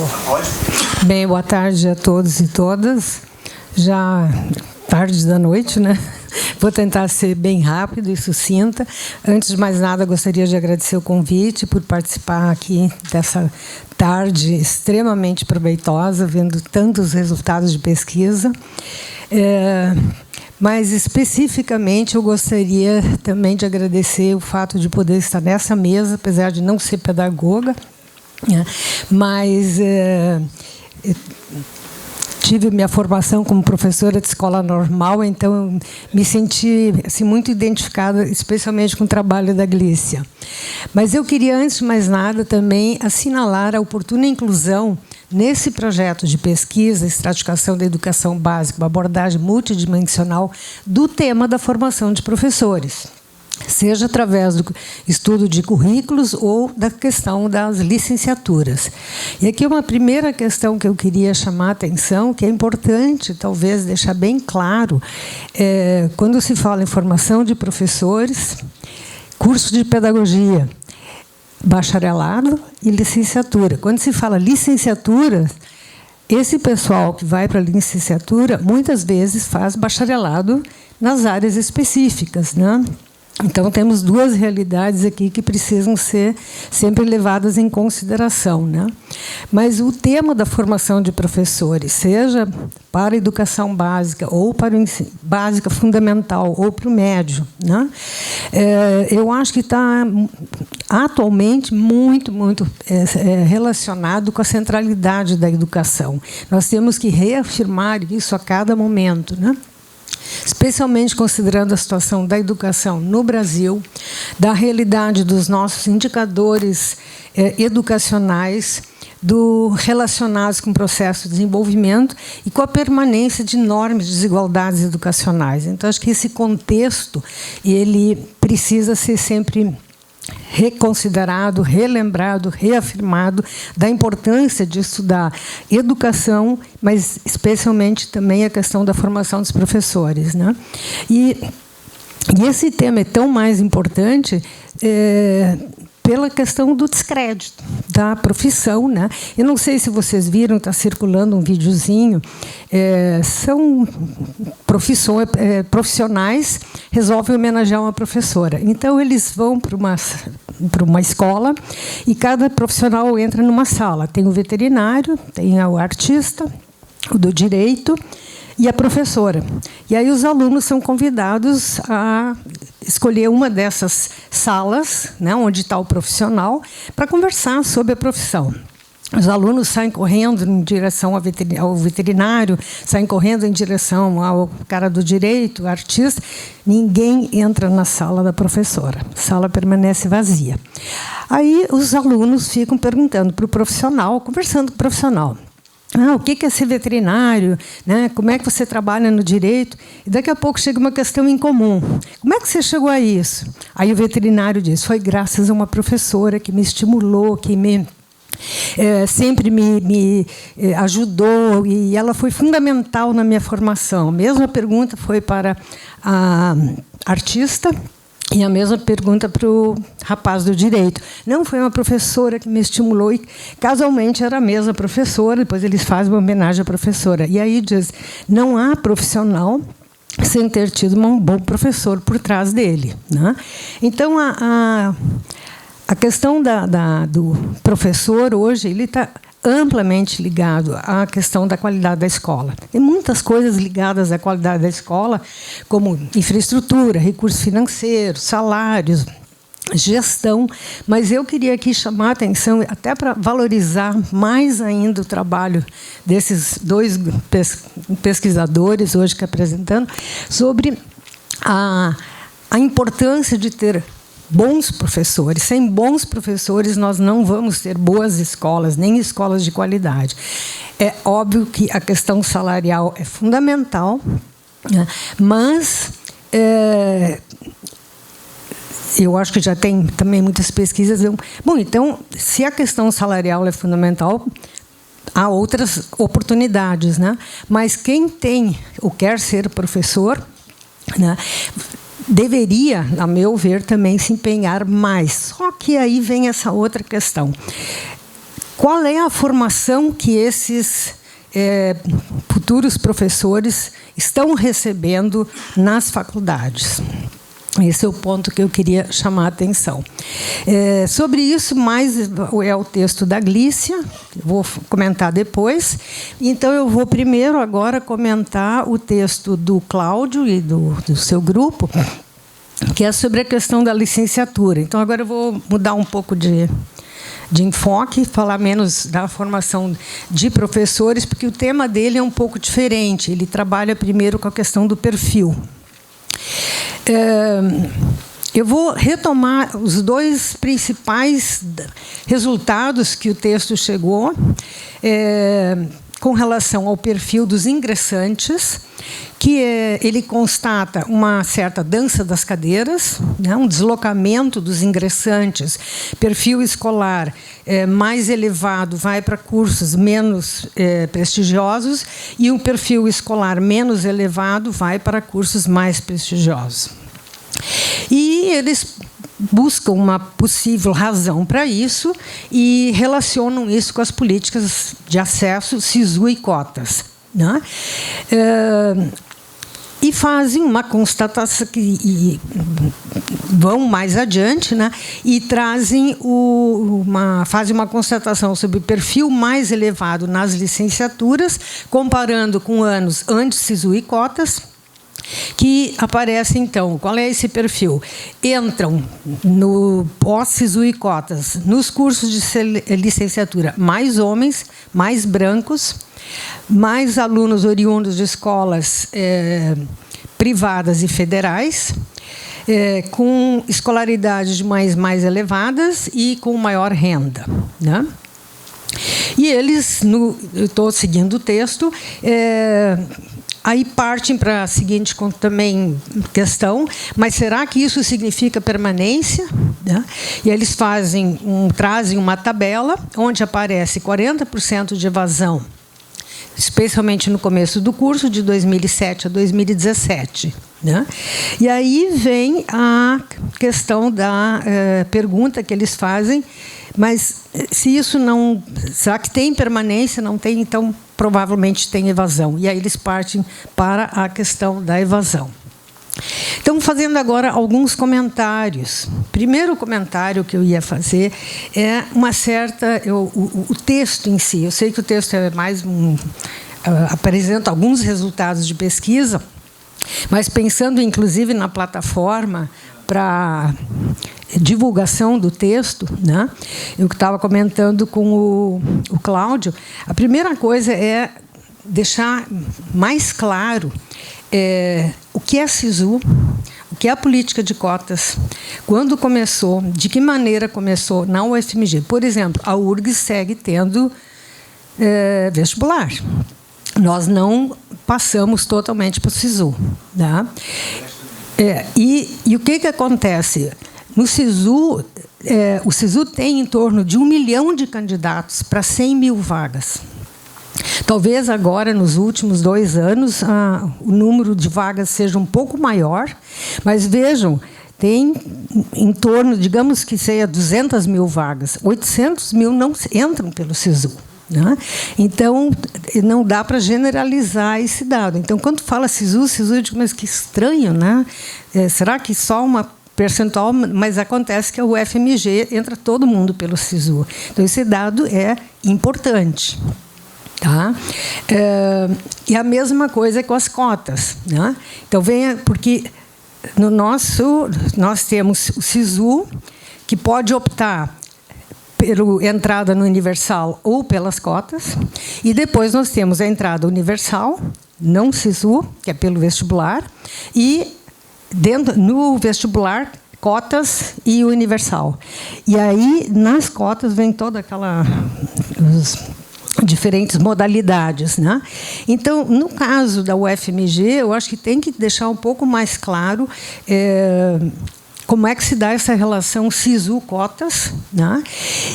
Bem, boa tarde a todos e todas. Já tarde da noite, né? Vou tentar ser bem rápido e sucinta. Antes de mais nada, gostaria de agradecer o convite por participar aqui dessa tarde extremamente proveitosa, vendo tantos resultados de pesquisa. Mas, especificamente, eu gostaria também de agradecer o fato de poder estar nessa mesa, apesar de não ser pedagoga, mas tive minha formação como professora de escola normal, então eu me senti assim, muito identificada, especialmente com o trabalho da Glícia. Mas eu queria, antes de mais nada, também assinalar a oportuna inclusão nesse projeto de pesquisa, estratificação da educação básica, uma abordagem multidimensional do tema da formação de professores, seja através do estudo de currículos ou da questão das licenciaturas. E aqui uma primeira questão que eu queria chamar a atenção, que é importante, talvez, deixar bem claro, quando se fala em formação de professores, curso de pedagogia, bacharelado e licenciatura. Quando se fala licenciatura, esse pessoal que vai para a licenciatura, muitas vezes faz bacharelado nas áreas específicas, né? Então, temos duas realidades aqui que precisam ser sempre levadas em consideração, né? Mas o tema da formação de professores, seja para a educação básica, ou para o ensino, básica fundamental, ou para o médio, né? Eu acho que está atualmente muito relacionado com a centralidade da educação. Nós temos que reafirmar isso a cada momento, né? Especialmente considerando a situação da educação no Brasil, da realidade dos nossos indicadores educacionais, relacionados com o processo de desenvolvimento e com a permanência de enormes desigualdades educacionais. Então, acho que esse contexto ele precisa ser sempre reconsiderado, relembrado, reafirmado da importância de estudar educação, mas especialmente também a questão da formação dos professores, né? E esse tema é tão mais importante pela questão do descrédito da profissão, né? Eu não sei se vocês viram, está circulando um videozinho, são profissionais resolvem homenagear uma professora. Então, eles vão para uma escola e cada profissional entra numa sala. Tem o veterinário, tem o artista, o do direito e a professora. E aí os alunos são convidados a escolher uma dessas salas, né, onde está o profissional, para conversar sobre a profissão. Os alunos saem correndo em direção ao veterinário, saem correndo em direção ao cara do direito, artista. Ninguém entra na sala da professora. A sala permanece vazia. Aí os alunos ficam perguntando para o profissional, conversando com o profissional. O que é ser veterinário? Né? Como é que você trabalha no direito? E daqui a pouco chega uma questão em comum. Como é que você chegou a isso? Aí o veterinário diz, foi graças a uma professora que me estimulou, que sempre me ajudou, e ela foi fundamental na minha formação. A mesma pergunta foi para a artista, e a mesma pergunta para o rapaz do direito. Não, foi uma professora que me estimulou, e casualmente era a mesma professora, depois eles fazem uma homenagem à professora. E aí diz, não há profissional sem ter tido um bom professor por trás dele, né? Então, a questão do professor, hoje, ele está amplamente ligado à questão da qualidade da escola. Tem muitas coisas ligadas à qualidade da escola, como infraestrutura, recursos financeiros, salários, gestão, mas eu queria aqui chamar a atenção, até para valorizar mais ainda o trabalho desses dois pesquisadores, hoje que apresentando, sobre a importância de ter bons professores. Sem bons professores, nós não vamos ter boas escolas, nem escolas de qualidade. É óbvio que a questão salarial é fundamental, né? Mas eu acho que já tem também muitas pesquisas. Bom, então, se a questão salarial é fundamental, há outras oportunidades, né? Mas quem tem ou quer ser professor, né, deveria, a meu ver, também se empenhar mais. Só que aí vem essa outra questão. Qual é a formação que esses futuros professores estão recebendo nas faculdades? Esse é o ponto que eu queria chamar a atenção. Sobre isso, mais é o texto da Glícia, vou comentar depois. Então, eu vou primeiro agora comentar o texto do Cláudio e do seu grupo, que é sobre a questão da licenciatura. Então, agora eu vou mudar um pouco de enfoque, falar menos da formação de professores, porque o tema dele é um pouco diferente. Ele trabalha primeiro com a questão do perfil. Eu vou retomar os dois principais resultados que o texto chegou com relação ao perfil dos ingressantes, que ele constata uma certa dança das cadeiras, né, um deslocamento dos ingressantes, perfil escolar mais elevado vai para cursos menos prestigiosos e o perfil escolar menos elevado vai para cursos mais prestigiosos. E eles buscam uma possível razão para isso e relacionam isso com as políticas de acesso, SISU e cotas, né? E fazem uma constatação e vão mais adiante, né? E trazem fazem uma constatação sobre o perfil mais elevado nas licenciaturas, comparando com anos antes SISU e cotas, que aparece, então, qual é esse perfil? Entram no pós-SISU e cotas, nos cursos de licenciatura, mais homens, mais brancos, mais alunos oriundos de escolas privadas e federais, com escolaridades mais elevadas e com maior renda, né? E eles, eu estou seguindo o texto, aí partem para a seguinte também questão, mas será que isso significa permanência? Né? E eles trazem uma tabela onde aparece 40% de evasão, especialmente no começo do curso, de 2007 a 2017. Né? E aí vem a questão da pergunta que eles fazem, mas se isso não... Será que tem permanência? Não tem, então provavelmente tem evasão. E aí eles partem para a questão da evasão. Então, fazendo agora alguns comentários. Primeiro comentário que eu ia fazer é uma certa... o texto em si. Eu sei que o texto é mais apresenta alguns resultados de pesquisa, mas pensando, inclusive, na plataforma para divulgação do texto, né? Eu estava comentando com o Cláudio, a primeira coisa é deixar mais claro o que é SISU, o que é a política de cotas, quando começou, de que maneira começou na UFMG. Por exemplo, a URGS segue tendo vestibular. Nós não passamos totalmente para o SISU. Né? E o que acontece? No SISU, o SISU tem em torno de 1 milhão de candidatos para 100 mil vagas. Talvez agora, nos últimos 2 anos, o número de vagas seja um pouco maior, mas vejam, tem em torno, digamos que seja 200 mil vagas, 800 mil não entram pelo SISU. Né? Então, não dá para generalizar esse dado. Então, quando fala SISU, eu digo, mas que estranho, né? Será que só uma percentual? Mas acontece que a UFMG entra todo mundo pelo SISU. Então, esse dado é importante. Tá? E a mesma coisa com as cotas. Né? Então, porque nós temos o SISU, que pode optar pela entrada no universal ou pelas cotas, e depois nós temos a entrada universal, não SISU, que é pelo vestibular, e no vestibular, cotas e universal. E aí, nas cotas, vem toda aquela... diferentes modalidades. Né? Então, no caso da UFMG, eu acho que tem que deixar um pouco mais claro como é que se dá essa relação SISU-cotas, né?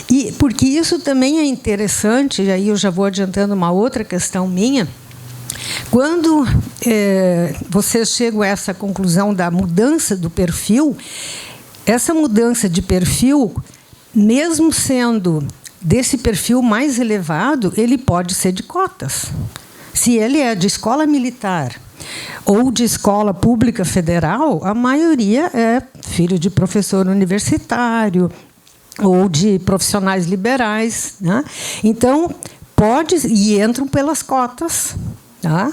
E porque isso também é interessante, e aí eu já vou adiantando uma outra questão minha. Quando vocês chegam a essa conclusão da mudança do perfil, essa mudança de perfil, mesmo sendo desse perfil mais elevado, ele pode ser de cotas. Se ele é de escola militar ou de escola pública federal, a maioria é filho de professor universitário ou de profissionais liberais, né? Então, e entram pelas cotas. Tá?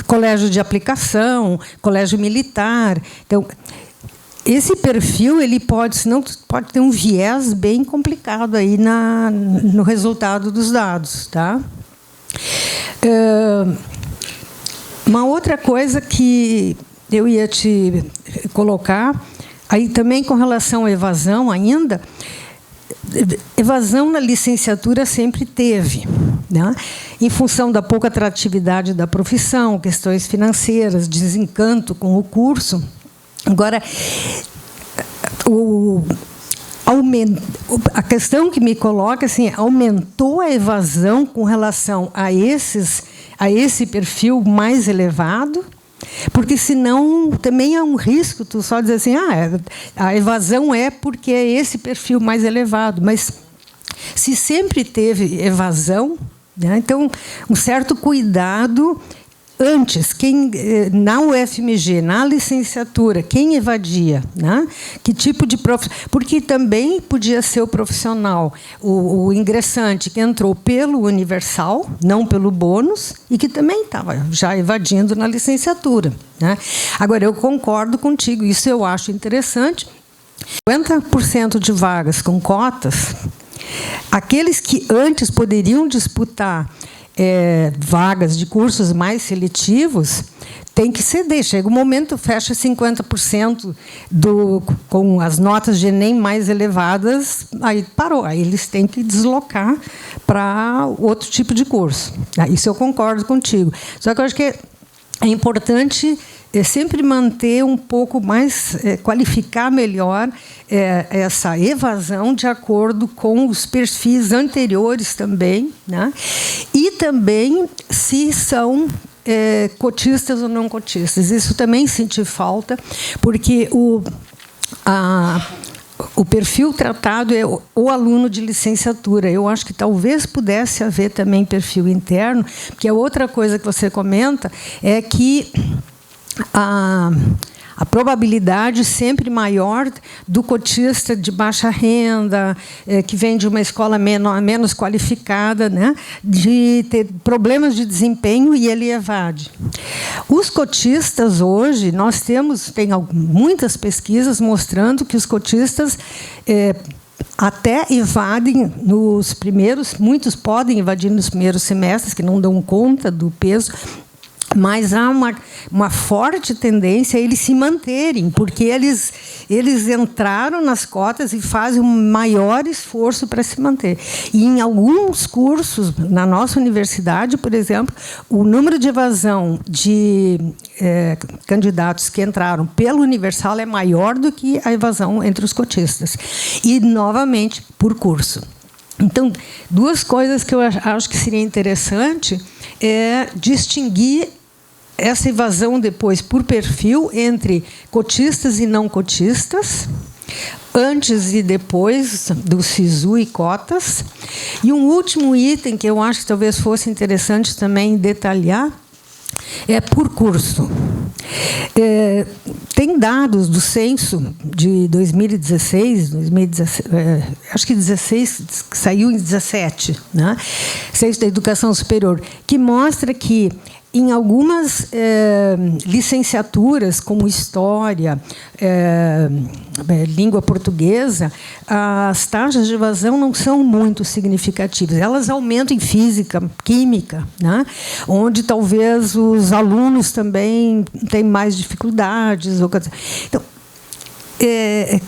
Colégio de aplicação, colégio militar. Então, esse perfil ele pode ter um viés bem complicado aí no resultado dos dados. Tá? Uma outra coisa que eu ia te colocar, aí também com relação à evasão ainda, evasão na licenciatura sempre teve, né? Em função da pouca atratividade da profissão, questões financeiras, desencanto com o curso. Agora, a questão que me coloca assim, aumentou a evasão com relação a esse perfil mais elevado, porque senão também é um risco tu só dizer assim, a evasão é porque é esse perfil mais elevado, mas se sempre teve evasão, né, então um certo cuidado antes, na UFMG, na licenciatura, quem evadia, né? Que tipo de porque também podia ser o profissional, o ingressante que entrou pelo universal, não pelo bônus, e que também estava já evadindo na licenciatura, né? Agora, eu concordo contigo, isso eu acho interessante. 50% de vagas com cotas, aqueles que antes poderiam disputar vagas de cursos mais seletivos, tem que ceder. Chega um momento, fecha 50% com as notas de Enem mais elevadas, aí parou. Aí eles têm que deslocar para outro tipo de curso. Isso eu concordo contigo. Só que eu acho que é importante sempre manter um pouco mais, qualificar melhor essa evasão de acordo com os perfis anteriores também, né? E também se são cotistas ou não cotistas. Isso também senti falta, porque o perfil tratado é o aluno de licenciatura. Eu acho que talvez pudesse haver também perfil interno, porque a outra coisa que você comenta é que a probabilidade sempre maior do cotista de baixa renda, que vem de uma escola menos qualificada, né, de ter problemas de desempenho e ele evade. Os cotistas hoje, tem muitas pesquisas mostrando que os cotistas até evadem nos primeiros, muitos podem evadir nos primeiros semestres, que não dão conta do peso, mas há uma forte tendência a eles se manterem, porque eles entraram nas cotas e fazem um maior esforço para se manter. E, em alguns cursos, na nossa universidade, por exemplo, o número de evasão de candidatos que entraram pelo universal é maior do que a evasão entre os cotistas. E, novamente, por curso. Então, duas coisas que eu acho que seria interessante é distinguir essa evasão depois por perfil entre cotistas e não cotistas, antes e depois do SISU e cotas. E um último item que eu acho que talvez fosse interessante também detalhar é por curso. Tem dados do censo de 2016, acho que 16, que saiu em 17, né? Censo da Educação Superior, que mostra que em algumas licenciaturas, como História, Língua Portuguesa, as taxas de evasão não são muito significativas. Elas aumentam em Física, Química, né? Onde talvez os alunos também têm mais dificuldades. Então,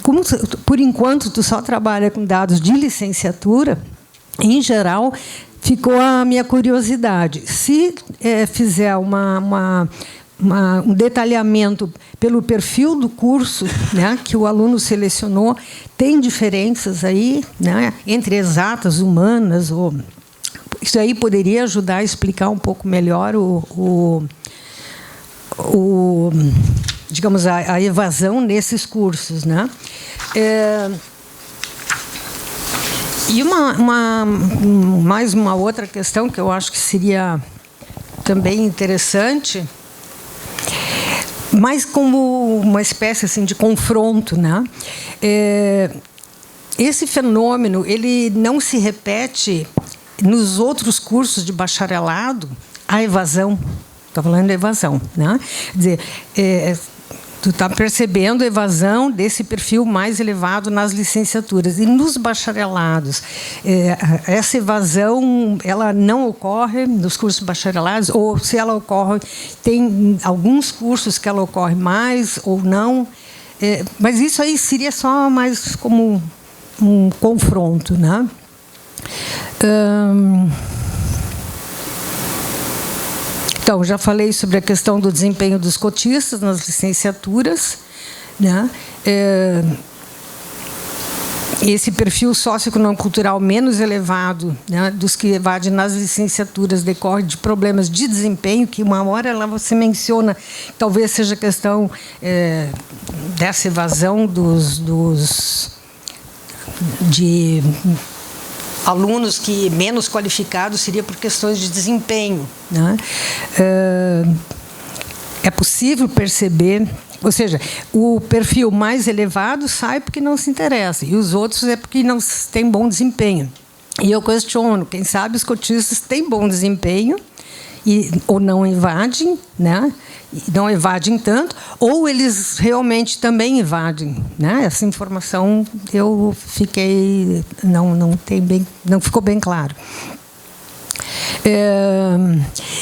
como, por enquanto, tu só trabalha com dados de licenciatura, em geral, ficou a minha curiosidade. Se fizer um detalhamento pelo perfil do curso, né, que o aluno selecionou. Tem diferenças aí, né, entre exatas, humanas. Isso aí poderia ajudar a explicar um pouco melhor digamos, a evasão nesses cursos, né? E mais uma outra questão que eu acho que seria também interessante, mas como uma espécie assim de confronto, né? Esse fenômeno ele não se repete nos outros cursos de bacharelado, a evasão. Estou falando de evasão, né? Quer dizer, tu está percebendo a evasão desse perfil mais elevado nas licenciaturas. E nos bacharelados, essa evasão ela não ocorre nos cursos bacharelados, ou se ela ocorre, tem alguns cursos que ela ocorre mais ou não. Mas isso aí seria só mais como um confronto, né? Então, já falei sobre a questão do desempenho dos cotistas nas licenciaturas, né? Esse perfil socioeconômico-cultural menos elevado, né, dos que evadem nas licenciaturas decorre de problemas de desempenho, que uma hora lá você menciona, talvez seja questão dessa evasão de alunos que menos qualificados seria por questões de desempenho, né? É possível perceber, ou seja, o perfil mais elevado sai porque não se interessa, e os outros é porque não têm bom desempenho. E eu questiono, quem sabe os cotistas têm bom desempenho ou não evadem, né? Não evadem tanto, ou eles realmente também evadem, né? Essa informação eu fiquei não ficou bem claro.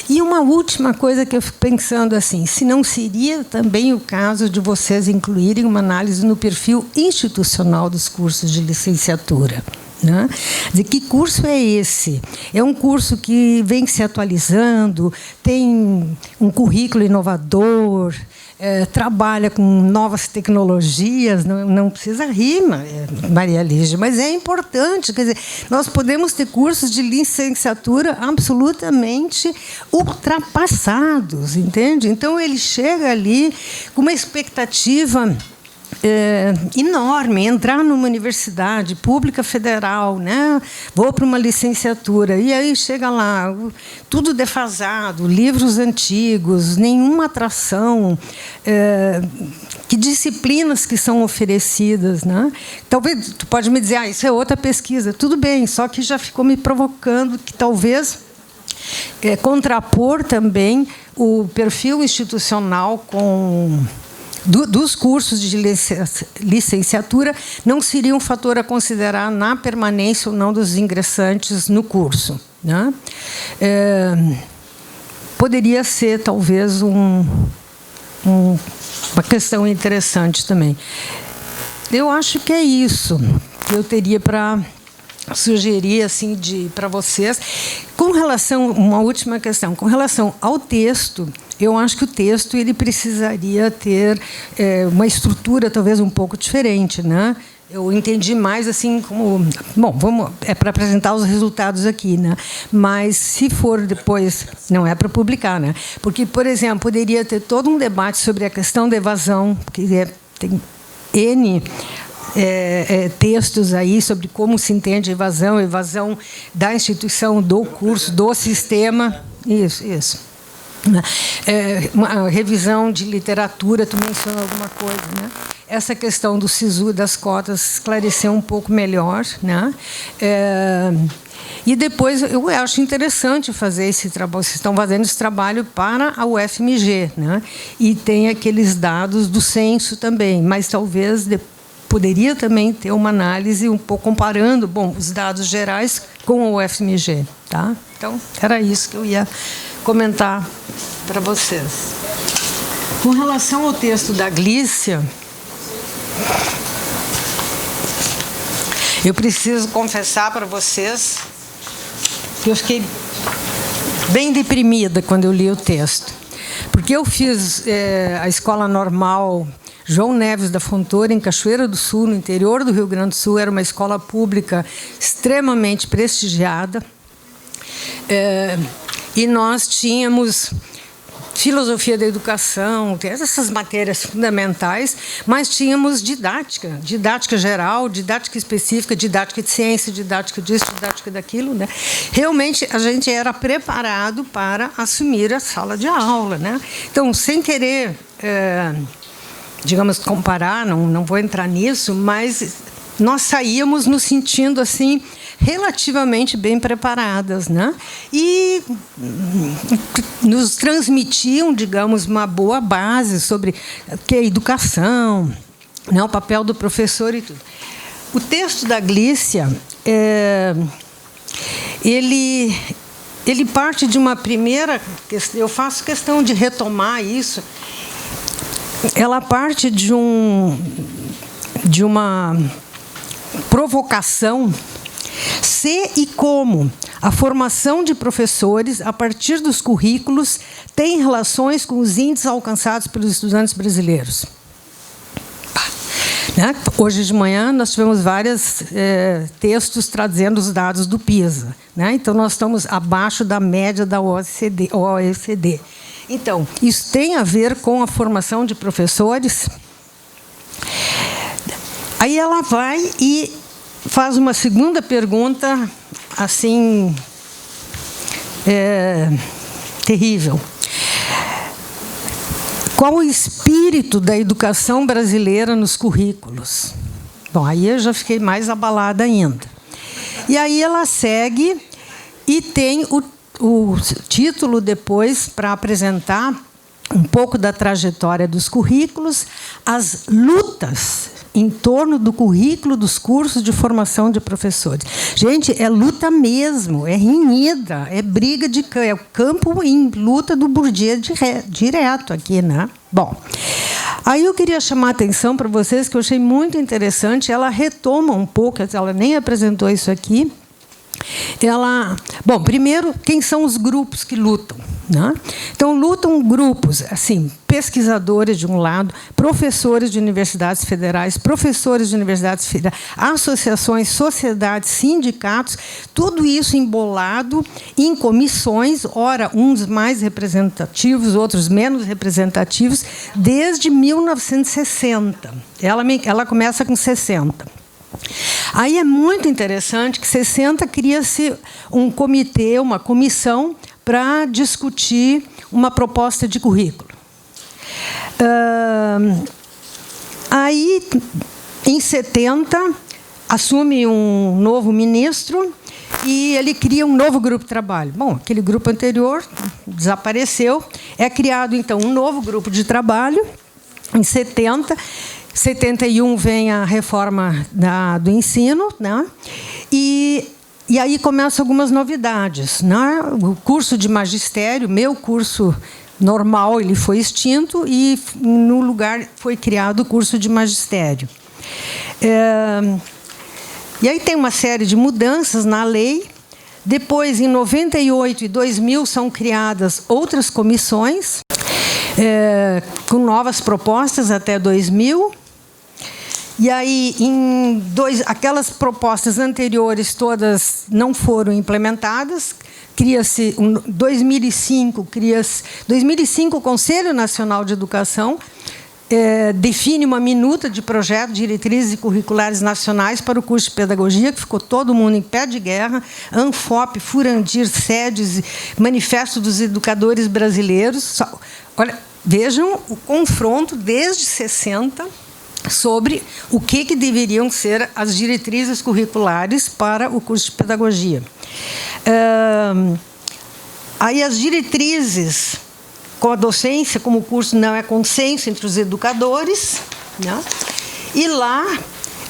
E uma última coisa que eu fico pensando assim, se não seria também o caso de vocês incluírem uma análise no perfil institucional dos cursos de licenciatura, né? De que curso é esse? É um curso que vem se atualizando, tem um currículo inovador, trabalha com novas tecnologias, não precisa rir, Maria Lígia, mas é importante. Quer dizer, nós podemos ter cursos de licenciatura absolutamente ultrapassados, entende? Então, ele chega ali com uma expectativa enorme, entrar numa universidade pública federal, né? Vou para uma licenciatura, e aí chega lá, tudo defasado, livros antigos, nenhuma atração, que disciplinas que são oferecidas, né? Talvez tu pode me dizer, isso é outra pesquisa, tudo bem, só que já ficou me provocando que talvez contrapor também o perfil institucional dos cursos de licenciatura não seria um fator a considerar na permanência ou não dos ingressantes no curso, né? Poderia ser, talvez, uma questão interessante também. Eu acho que é isso que eu teria para sugerir assim para vocês. Com relação, uma última questão, com relação ao texto, eu acho que o texto ele precisaria ter uma estrutura talvez um pouco diferente, né? Eu entendi mais assim como, bom, é para apresentar os resultados aqui, né? Mas se for depois, não é para publicar, né? Porque, por exemplo, poderia ter todo um debate sobre a questão da evasão, que tem N textos aí sobre como se entende a evasão da instituição, do curso, do sistema. Isso. Uma revisão de literatura, tu mencionou alguma coisa, né? Essa questão do SISU, das cotas, esclarecer um pouco melhor, né? E depois, eu acho interessante fazer esse trabalho. Vocês estão fazendo esse trabalho para a UFMG, né? E tem aqueles dados do censo também, mas talvez poderia também ter uma análise um pouco comparando, os dados gerais com a UFMG, tá? Então, era isso que eu ia comentar para vocês. Com relação ao texto da Glícia, eu preciso confessar para vocês que eu fiquei bem deprimida quando eu li o texto, porque eu fiz a Escola Normal João Neves da Fontoura, em Cachoeira do Sul, no interior do Rio Grande do Sul. Era uma escola pública extremamente prestigiada. E nós tínhamos filosofia da educação, essas matérias fundamentais, mas tínhamos didática geral, didática específica, didática de ciência, didática disso, didática daquilo, né? Realmente a gente era preparado para assumir a sala de aula, né? Então, sem querer, digamos, comparar, não vou entrar nisso, mas nós saíamos nos sentindo assim relativamente bem preparadas, né? E nos transmitiam, digamos, uma boa base sobre o que é educação, né? O papel do professor e tudo. O texto da Glícia, ele parte de uma primeira questão, eu faço questão de retomar isso. Ela parte de uma provocação. Se e como a formação de professores, a partir dos currículos, tem relações com os índices alcançados pelos estudantes brasileiros. Né? Hoje de manhã nós tivemos vários textos trazendo os dados do PISA. Né? Então, nós estamos abaixo da média da OECD. Então, isso tem a ver com a formação de professores. Aí ela vai e faz uma segunda pergunta, assim, terrível. Qual o espírito da educação brasileira nos currículos? Bom, aí eu já fiquei mais abalada ainda. E aí ela segue e tem o título depois para apresentar um pouco da trajetória dos currículos, as lutas em torno do currículo dos cursos de formação de professores. Gente, é luta mesmo, é renhida, é briga de campo, é o campo em luta do Bourdieu direto aqui, né? Bom, aí eu queria chamar a atenção para vocês, que eu achei muito interessante, ela retoma um pouco, ela nem apresentou isso aqui. Bom, primeiro, quem são os grupos que lutam? Né? Então, lutam grupos, assim, pesquisadores de um lado, professores de universidades federais, professores de universidades federais, associações, sociedades, sindicatos, tudo isso embolado em comissões, ora, uns mais representativos, outros menos representativos, desde 1960. Ela começa com 60. Aí é muito interessante que 60 cria-se um comitê, uma comissão para discutir uma proposta de currículo. Aí, em 70, assume um novo ministro e ele cria um novo grupo de trabalho. Bom, aquele grupo anterior desapareceu, é criado, então, um novo grupo de trabalho, em 70. 71 vem a reforma do ensino, né? E aí começam algumas novidades, né? O curso de magistério, meu curso normal, ele foi extinto e no lugar foi criado o curso de magistério. E aí tem uma série de mudanças na lei. Depois, em 98 e 2000, são criadas outras comissões com novas propostas até 2000. E aí, aquelas propostas anteriores todas não foram implementadas. Cria-se, em 2005, o Conselho Nacional de Educação define uma minuta de projeto, diretrizes e curriculares nacionais para o curso de pedagogia, que ficou todo mundo em pé de guerra, ANFOP, Furandir, SEDES, Manifesto dos Educadores Brasileiros. Olha, vejam o confronto desde 60 sobre o que deveriam ser as diretrizes curriculares para o curso de pedagogia. Aí as diretrizes, com a docência, como o curso não é consenso entre os educadores, né? E lá,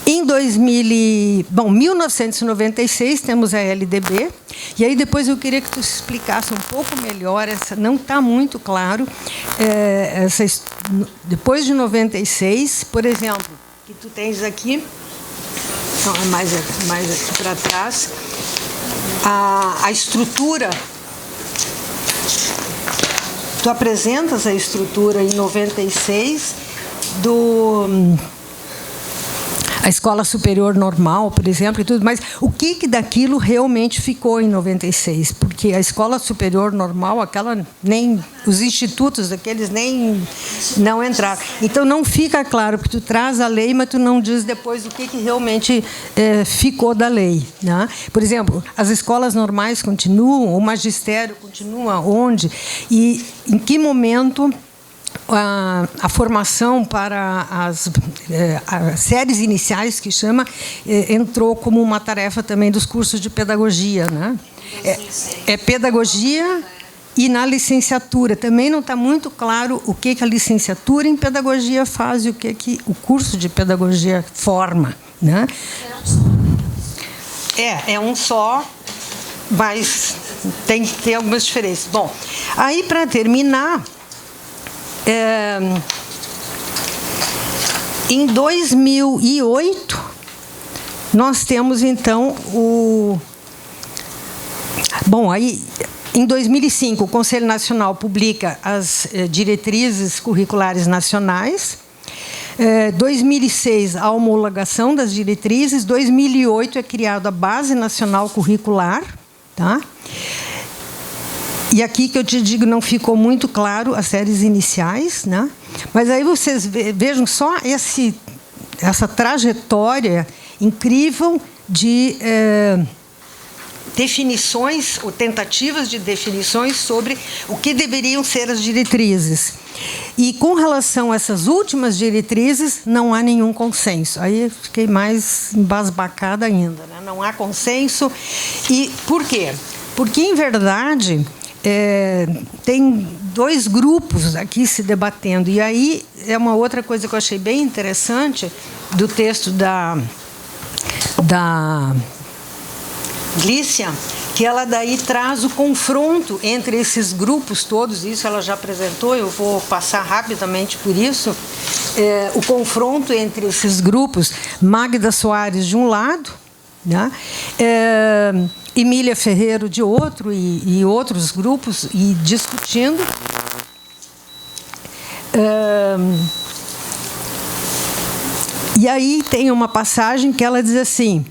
em 1996, temos a LDB, e aí depois eu queria que tu explicasse um pouco melhor, não está muito claro, depois de 96, por exemplo, que tu tens aqui, então, mais aqui para trás, a estrutura tu apresentas a estrutura em 96 a Escola Superior Normal, por exemplo, e tudo, mas o que daquilo realmente ficou em 96? Porque a Escola Superior Normal, aquela nem os institutos daqueles nem não entraram. Então não fica claro, porque tu traz a lei, mas tu não diz depois o que realmente ficou da lei, né? Por exemplo, as escolas normais continuam, o magistério continua onde e em que momento a formação para as séries iniciais, que chama, entrou como uma tarefa também dos cursos de pedagogia, né? É pedagogia, e na licenciatura também não está muito claro o que a licenciatura em pedagogia faz e o que o curso de pedagogia forma, né? É um só, mas tem que ter algumas diferenças. Bom, aí, para terminar, em 2008, nós temos, então, Bom, aí, em 2005, o Conselho Nacional publica as diretrizes curriculares nacionais. 2006, a homologação das diretrizes. 2008 é criada a Base Nacional Curricular, tá? E aqui que eu te digo, não ficou muito claro as séries iniciais, né? Mas aí vocês vejam só essa trajetória incrível de definições ou tentativas de definições sobre o que deveriam ser as diretrizes. E com relação a essas últimas diretrizes, não há nenhum consenso. Aí eu fiquei mais embasbacada ainda, né? Não há consenso. E por quê? Porque, em verdade, tem dois grupos aqui se debatendo. E aí é uma outra coisa que eu achei bem interessante do texto da Glícia, que ela daí traz o confronto entre esses grupos todos. Isso ela já apresentou, eu vou passar rapidamente por isso. O confronto entre esses grupos, Magda Soares de um lado, né? Emília Ferreiro de outro, e outros grupos, e discutindo. E aí tem uma passagem que ela diz assim: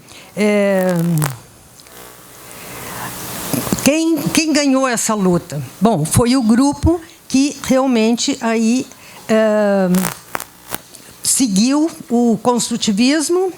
quem ganhou essa luta? Bom, foi o grupo que realmente aí seguiu o construtivismo,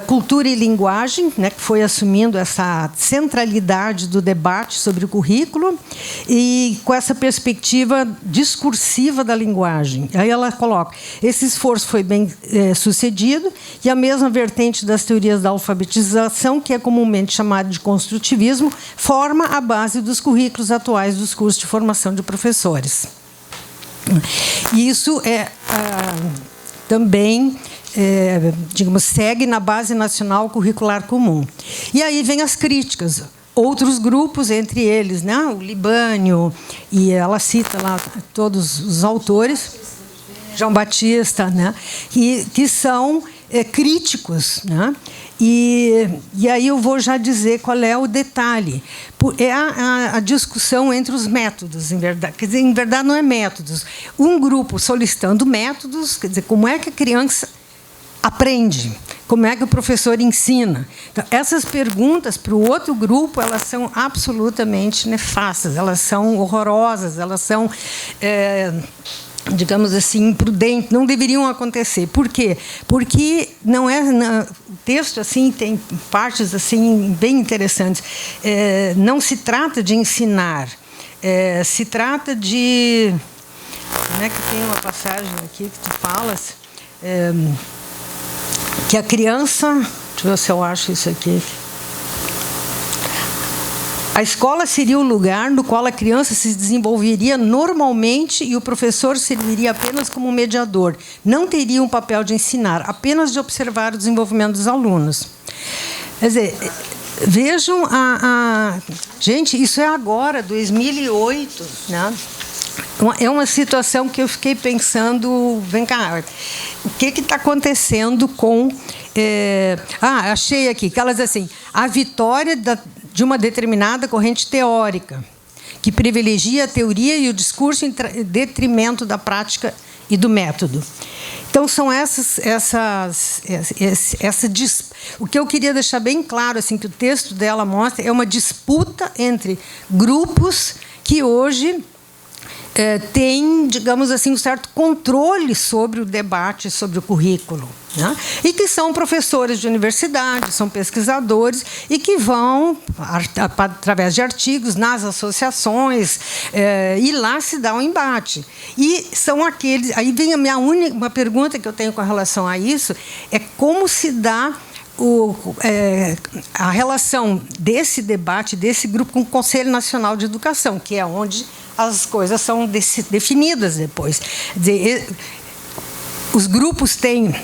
cultura e linguagem, né, que foi assumindo essa centralidade do debate sobre o currículo e com essa perspectiva discursiva da linguagem. Aí ela coloca: esse esforço foi bem sucedido, e a mesma vertente das teorias da alfabetização, que é comumente chamada de construtivismo, forma a base dos currículos atuais dos cursos de formação de professores. E isso também digamos, segue na Base Nacional Curricular Comum. E aí vem as críticas. Outros grupos, entre eles, né, o Libânio, e ela cita lá todos os autores, João Batista, né, que são críticos, né? E aí eu vou já dizer qual é o detalhe. É a discussão entre os métodos, em verdade. Quer dizer, em verdade não é métodos. Um grupo solicitando métodos, quer dizer, como é que a criança aprende, como é que o professor ensina. Então, essas perguntas para o outro grupo, elas são absolutamente nefastas, elas são horrorosas, elas são, digamos assim, imprudentes, não deveriam acontecer. Por quê? Porque o texto assim tem partes assim bem interessantes. Não se trata de ensinar, se trata de... Como é que tem uma passagem aqui que tu falas? Que a criança... Deixa eu ver se eu acho isso aqui. A escola seria o lugar no qual a criança se desenvolveria normalmente e o professor serviria apenas como mediador. Não teria um papel de ensinar, apenas de observar o desenvolvimento dos alunos. Quer dizer, vejam Gente, isso é agora, 2008, né? É uma situação que eu fiquei pensando, vem cá, o que está acontecendo com... achei aqui, que ela diz assim: a vitória de uma determinada corrente teórica, que privilegia a teoria e o discurso em detrimento da prática e do método. Então, são o que eu queria deixar bem claro, assim, que o texto dela mostra, é uma disputa entre grupos que hoje têm, digamos assim, um certo controle sobre o debate, sobre o currículo, né? E que são professores de universidade, são pesquisadores, e que vão, através de artigos, nas associações, e lá se dá um embate. E são aqueles... Aí vem uma pergunta que eu tenho com relação a isso, é como se dá a relação desse debate, desse grupo, com o Conselho Nacional de Educação, que é onde as coisas são definidas depois. Quer dizer, os grupos têm...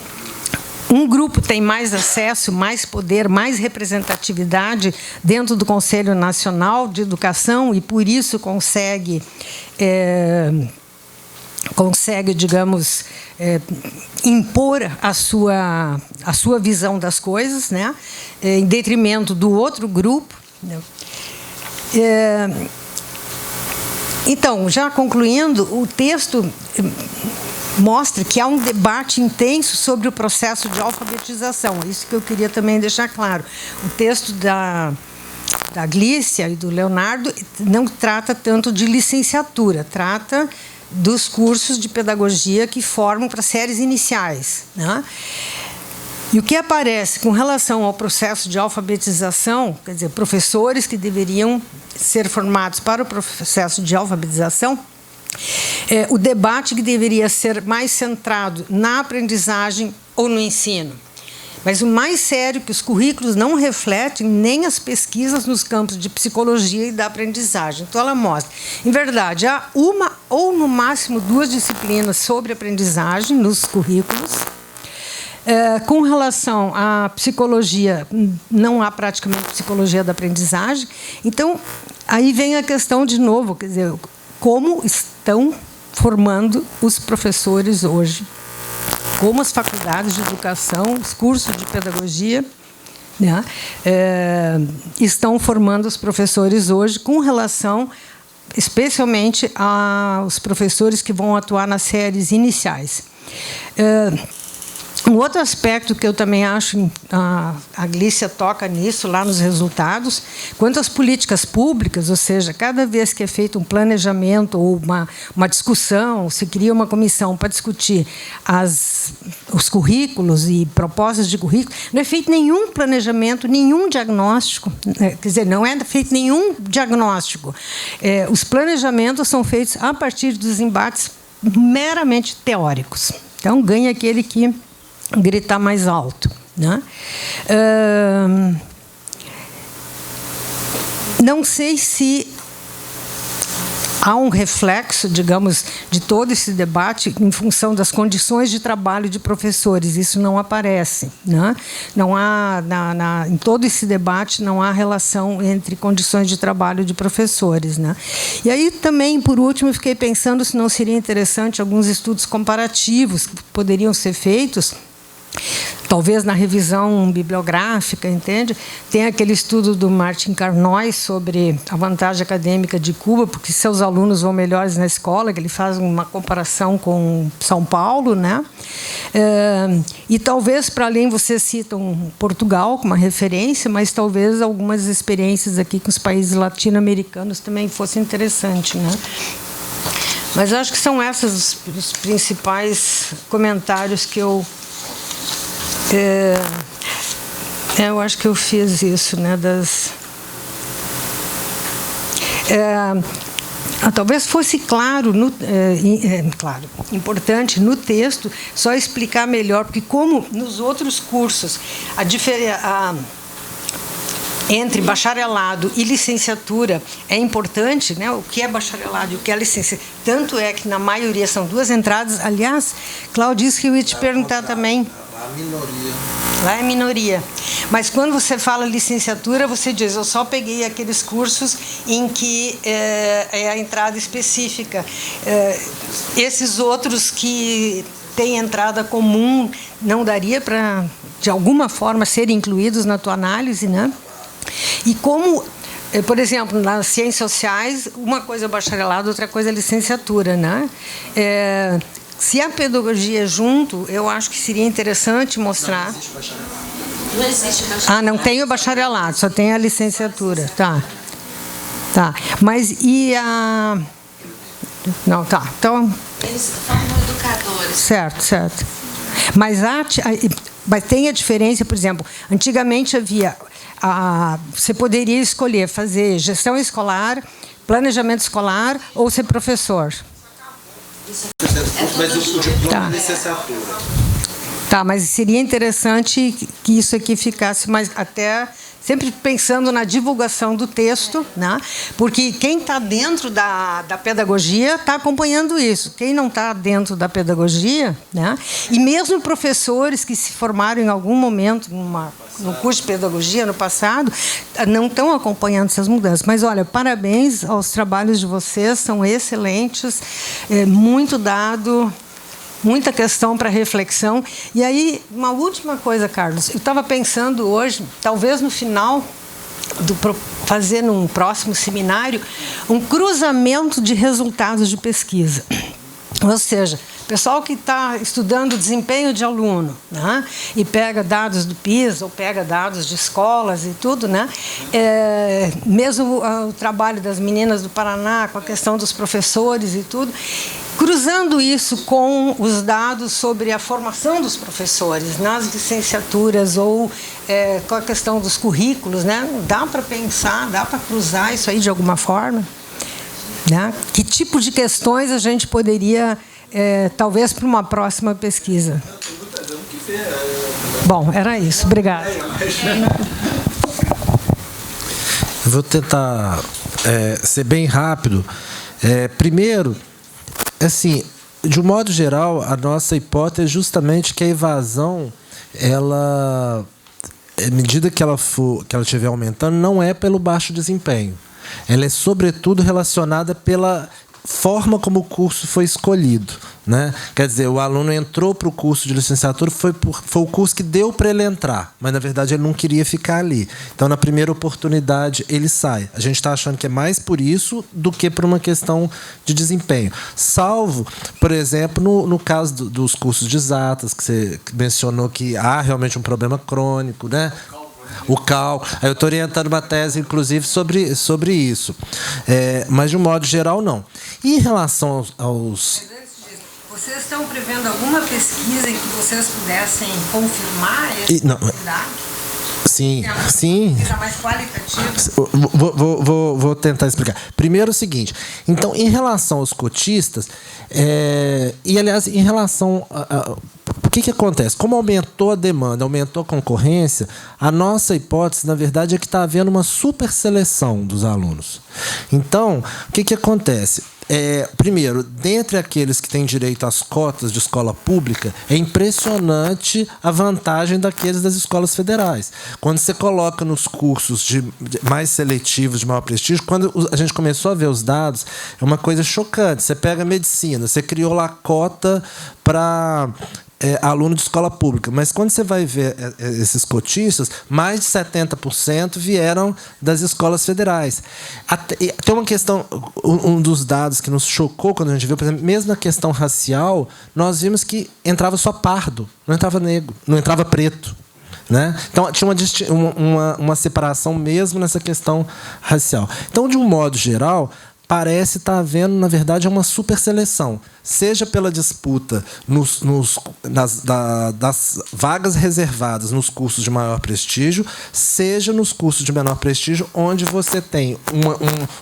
Um grupo tem mais acesso, mais poder, mais representatividade dentro do Conselho Nacional de Educação e, por isso, consegue, digamos, impor a sua visão das coisas, né, em detrimento do outro grupo. Então, já concluindo, o texto mostra que há um debate intenso sobre o processo de alfabetização. Isso que eu queria também deixar claro. O texto da Glícia e do Leonardo não trata tanto de licenciatura, trata dos cursos de pedagogia que formam para séries iniciais, né? E o que aparece com relação ao processo de alfabetização, quer dizer, professores que deveriam ser formados para o processo de alfabetização, o debate que deveria ser mais centrado na aprendizagem ou no ensino. Mas o mais sério é que os currículos não refletem nem as pesquisas nos campos de psicologia e da aprendizagem. Então, ela mostra, em verdade, há uma ou, no máximo, 2 disciplinas sobre aprendizagem nos currículos. Com relação à psicologia, não há praticamente psicologia da aprendizagem. Então, aí vem a questão de novo, quer dizer, como estão formando os professores hoje, como as faculdades de educação, os cursos de pedagogia, né, estão formando os professores hoje com relação, especialmente, aos professores que vão atuar nas séries iniciais. Um outro aspecto que eu também acho, a Glícia toca nisso, lá nos resultados, quanto às políticas públicas, ou seja, cada vez que é feito um planejamento ou uma discussão, se cria uma comissão para discutir os currículos e propostas de currículo, não é feito nenhum planejamento, nenhum diagnóstico, quer dizer, não é feito nenhum diagnóstico. Os planejamentos são feitos a partir dos embates meramente teóricos. Então, ganha aquele que gritar mais alto, né? Não sei se há um reflexo, digamos, de todo esse debate em função das condições de trabalho de professores. Isso não aparece, né? Não há, em todo esse debate, não há relação entre condições de trabalho de professores, né? E aí também, por último, eu fiquei pensando se não seria interessante alguns estudos comparativos que poderiam ser feitos, talvez na revisão bibliográfica, entende? Tem aquele estudo do Martin Carnoy sobre a vantagem acadêmica de Cuba, porque seus alunos vão melhores na escola, que ele faz uma comparação com São Paulo, né? E talvez, para além, vocês citam Portugal como uma referência, mas talvez algumas experiências aqui com os países latino-americanos também fossem interessantes, né? Mas acho que são esses os principais comentários que eu acho que eu fiz isso, né? Talvez fosse claro, importante no texto, só explicar melhor, porque como nos outros cursos a diferença entre bacharelado e licenciatura é importante, né? O que é bacharelado e o que é licenciatura. Tanto é que, na maioria, são 2 entradas. Aliás, Cláudio disse que eu ia te perguntar também. A minoria. Lá é minoria. Mas quando você fala licenciatura, você diz, eu só peguei aqueles cursos em que é a entrada específica. Esses outros que têm entrada comum, não daria para, de alguma forma, serem incluídos na tua análise, né? E como Por exemplo, nas ciências sociais, uma coisa é o bacharelado, outra coisa é a licenciatura, né? Se a pedagogia é junto, eu acho que seria interessante mostrar. Não existe bacharelado. Ah, não tem o bacharelado, só tem a licenciatura. Tá. Mas e a... Não, tá. Então... Eles formam educadores. Certo. Mas tem a diferença, por exemplo, antigamente havia... você poderia escolher fazer gestão escolar, planejamento escolar ou ser professor. Mas o diploma é licenciatura. Tá, mas seria interessante que isso aqui ficasse mais até sempre pensando na divulgação do texto, né? Porque quem está dentro da pedagogia está acompanhando isso. Quem não está dentro da pedagogia, né? E mesmo professores que se formaram em algum momento no curso de pedagogia no passado, não estão acompanhando essas mudanças. Mas, olha, parabéns aos trabalhos de vocês, são excelentes, muito dado... Muita questão para reflexão. E aí, uma última coisa, Carlos. Eu estava pensando hoje, talvez no final, fazer num próximo seminário, um cruzamento de resultados de pesquisa. Ou seja, pessoal que está estudando desempenho de aluno, né, e pega dados do PISA ou pega dados de escolas e tudo, né, mesmo o trabalho das meninas do Paraná com a questão dos professores e tudo, cruzando isso com os dados sobre a formação dos professores nas licenciaturas ou com a questão dos currículos, né, dá para pensar, dá para cruzar isso aí de alguma forma? Né? Que tipo de questões a gente poderia, talvez, para uma próxima pesquisa? Bom, era isso. Obrigada. Eu vou tentar ser bem rápido. Primeiro, assim, de um modo geral, a nossa hipótese é justamente que a evasão, ela, à medida que ela estiver aumentando, não é pelo baixo desempenho. Ela é, sobretudo, relacionada pela forma como o curso foi escolhido, né? Quer dizer, o aluno entrou para o curso de licenciatura, foi o curso que deu para ele entrar, mas, na verdade, ele não queria ficar ali. Então, na primeira oportunidade, ele sai. A gente está achando que é mais por isso do que por uma questão de desempenho. Salvo, por exemplo, no caso dos cursos de exatas, que você mencionou que há realmente um problema crônico, né? O cálculo. Eu estou orientando uma tese, inclusive, sobre isso. Mas, de um modo geral, não. E em relação aos... Vocês estão prevendo alguma pesquisa em que vocês pudessem confirmar essa possibilidade? Sim, sim. Pesquisa mais qualitativa? Vou tentar explicar. Primeiro, o seguinte. Então, em relação aos cotistas, e, aliás, em relação o que acontece? Como aumentou a demanda, aumentou a concorrência, a nossa hipótese, na verdade, é que está havendo uma superseleção dos alunos. Então, o que acontece? Primeiro, dentre aqueles que têm direito às cotas de escola pública, é impressionante a vantagem daqueles das escolas federais. Quando você coloca nos cursos mais seletivos, de maior prestígio, quando a gente começou a ver os dados, é uma coisa chocante. Você pega a medicina, você criou lá cota para... aluno de escola pública, mas quando você vai ver esses cotistas, mais de 70% vieram das escolas federais. Tem uma questão, um dos dados que nos chocou quando a gente viu, por exemplo, mesmo na questão racial, nós vimos que entrava só pardo, não entrava negro, não entrava preto. Né? Então, tinha uma separação mesmo nessa questão racial. Então, de um modo geral, parece estar havendo, na verdade, uma superseleção, seja pela disputa das vagas reservadas nos cursos de maior prestígio, seja nos cursos de menor prestígio, onde você tem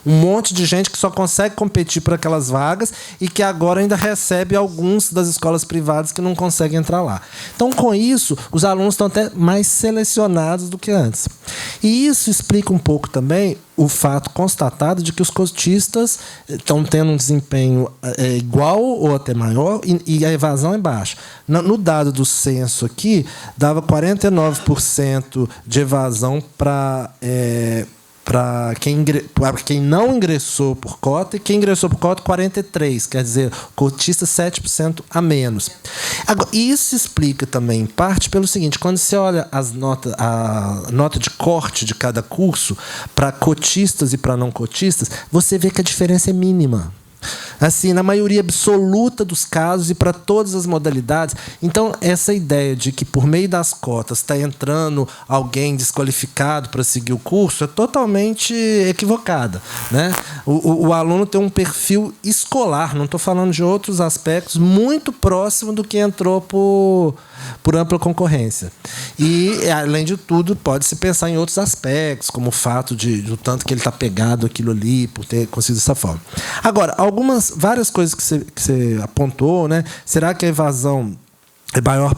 um monte de gente que só consegue competir por aquelas vagas e que agora ainda recebe alguns das escolas privadas que não conseguem entrar lá. Então, com isso, os alunos estão até mais selecionados do que antes. E isso explica um pouco também o fato constatado de que os cotistas estão tendo um desempenho igual ou até maior e a evasão é baixa. No dado do censo aqui, dava 49% de evasão para para quem não ingressou por cota, e quem ingressou por cota, 43%, quer dizer, cotista 7% a menos. Agora, isso explica também, em parte, pelo seguinte: quando você olha a nota de corte de cada curso, para cotistas e para não cotistas, você vê que a diferença é mínima. Assim, na maioria absoluta dos casos e para todas as modalidades. Então, essa ideia de que por meio das cotas está entrando alguém desqualificado para seguir o curso é totalmente equivocada, né? O aluno tem um perfil escolar, não estou falando de outros aspectos, muito próximo do que entrou por ampla concorrência. E, além de tudo, pode-se pensar em outros aspectos, como o fato do tanto que ele está pegado aquilo ali, por ter conseguido dessa forma. Agora, várias coisas que você apontou, né? Será que a evasão é maior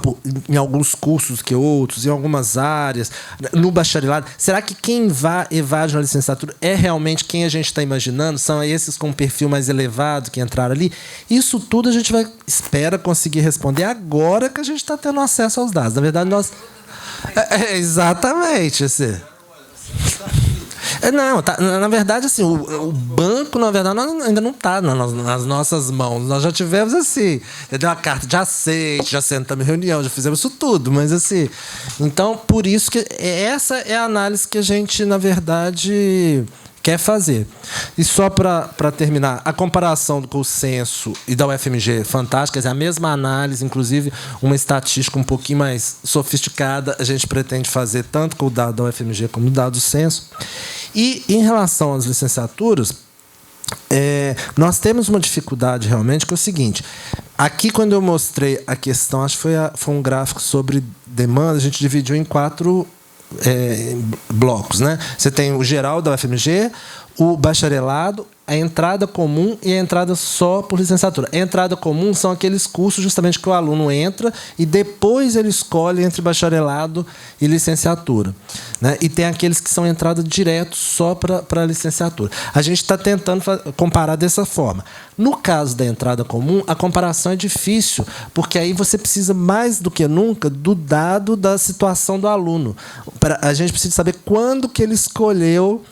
em alguns cursos que outros, em algumas áreas, no bacharelado? Será que quem evade na licenciatura é realmente quem a gente está imaginando? São esses com um perfil mais elevado que entraram ali? Isso tudo a gente espera conseguir responder agora que a gente está tendo acesso aos dados. Na verdade, nós... exatamente. Assim. Não, na verdade, assim, o banco, na verdade, ainda não está nas nossas mãos. Nós já tivemos, assim, já deu uma carta de aceite, já sentamos em reunião, já fizemos isso tudo. Mas, assim, então, por isso que essa é a análise que a gente, na verdade, quer fazer. E só para terminar, a comparação com o censo e da UFMG é fantástica, é a mesma análise, inclusive uma estatística um pouquinho mais sofisticada, a gente pretende fazer tanto com o dado da UFMG como o dado do censo. E, em relação às licenciaturas, nós temos uma dificuldade realmente, que é o seguinte: aqui, quando eu mostrei a questão, acho que foi um gráfico sobre demanda, a gente dividiu em 4 blocos, né? Você tem o geral da UFMG, o bacharelado, a entrada comum e a entrada só por licenciatura. A entrada comum são aqueles cursos justamente que o aluno entra e depois ele escolhe entre bacharelado e licenciatura, né? E tem aqueles que são entrada direto só para a licenciatura. A gente está tentando comparar dessa forma. No caso da entrada comum, a comparação é difícil, porque aí você precisa, mais do que nunca, do dado da situação do aluno. A gente precisa saber quando que ele escolheu,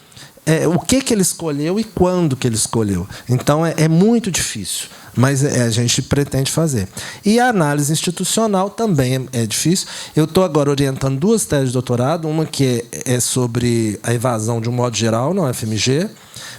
o que ele escolheu e quando que ele escolheu. Então, é muito difícil, mas a gente pretende fazer. E a análise institucional também é difícil. Eu estou agora orientando 2 teses de doutorado, uma que é sobre a evasão de um modo geral na UFMG.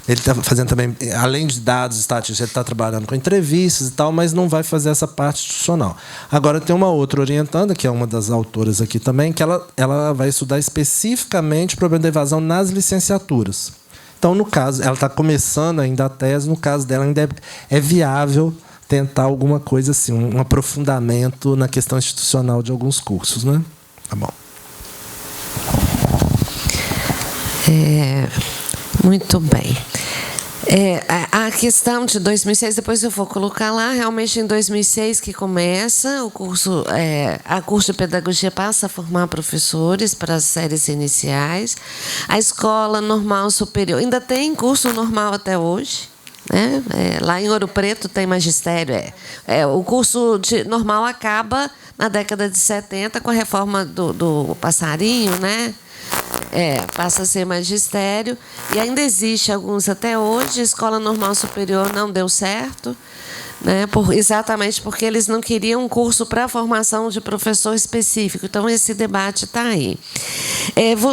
Ele está fazendo também, além de dados estatísticos, ele está trabalhando com entrevistas e tal, mas não vai fazer essa parte institucional. Agora, tem uma outra orientanda, que é uma das autoras aqui também, que ela vai estudar especificamente o problema da evasão nas licenciaturas. Então, no caso, ela está começando ainda a tese, no caso dela ainda é viável tentar alguma coisa assim, um aprofundamento na questão institucional de alguns cursos, né? Tá bom. Muito bem. A questão de 2006, depois eu vou colocar lá, realmente em 2006 que começa o curso, a curso de pedagogia passa a formar professores para as séries iniciais. A escola normal superior, ainda tem curso normal até hoje, né? Lá em Ouro Preto tem magistério. O curso normal acaba na década de 70 com a reforma do passarinho, né? Passa a ser magistério, e ainda existe alguns até hoje. A Escola Normal Superior não deu certo, né, exatamente porque eles não queriam um curso para a formação de professor específico. Então, esse debate está aí.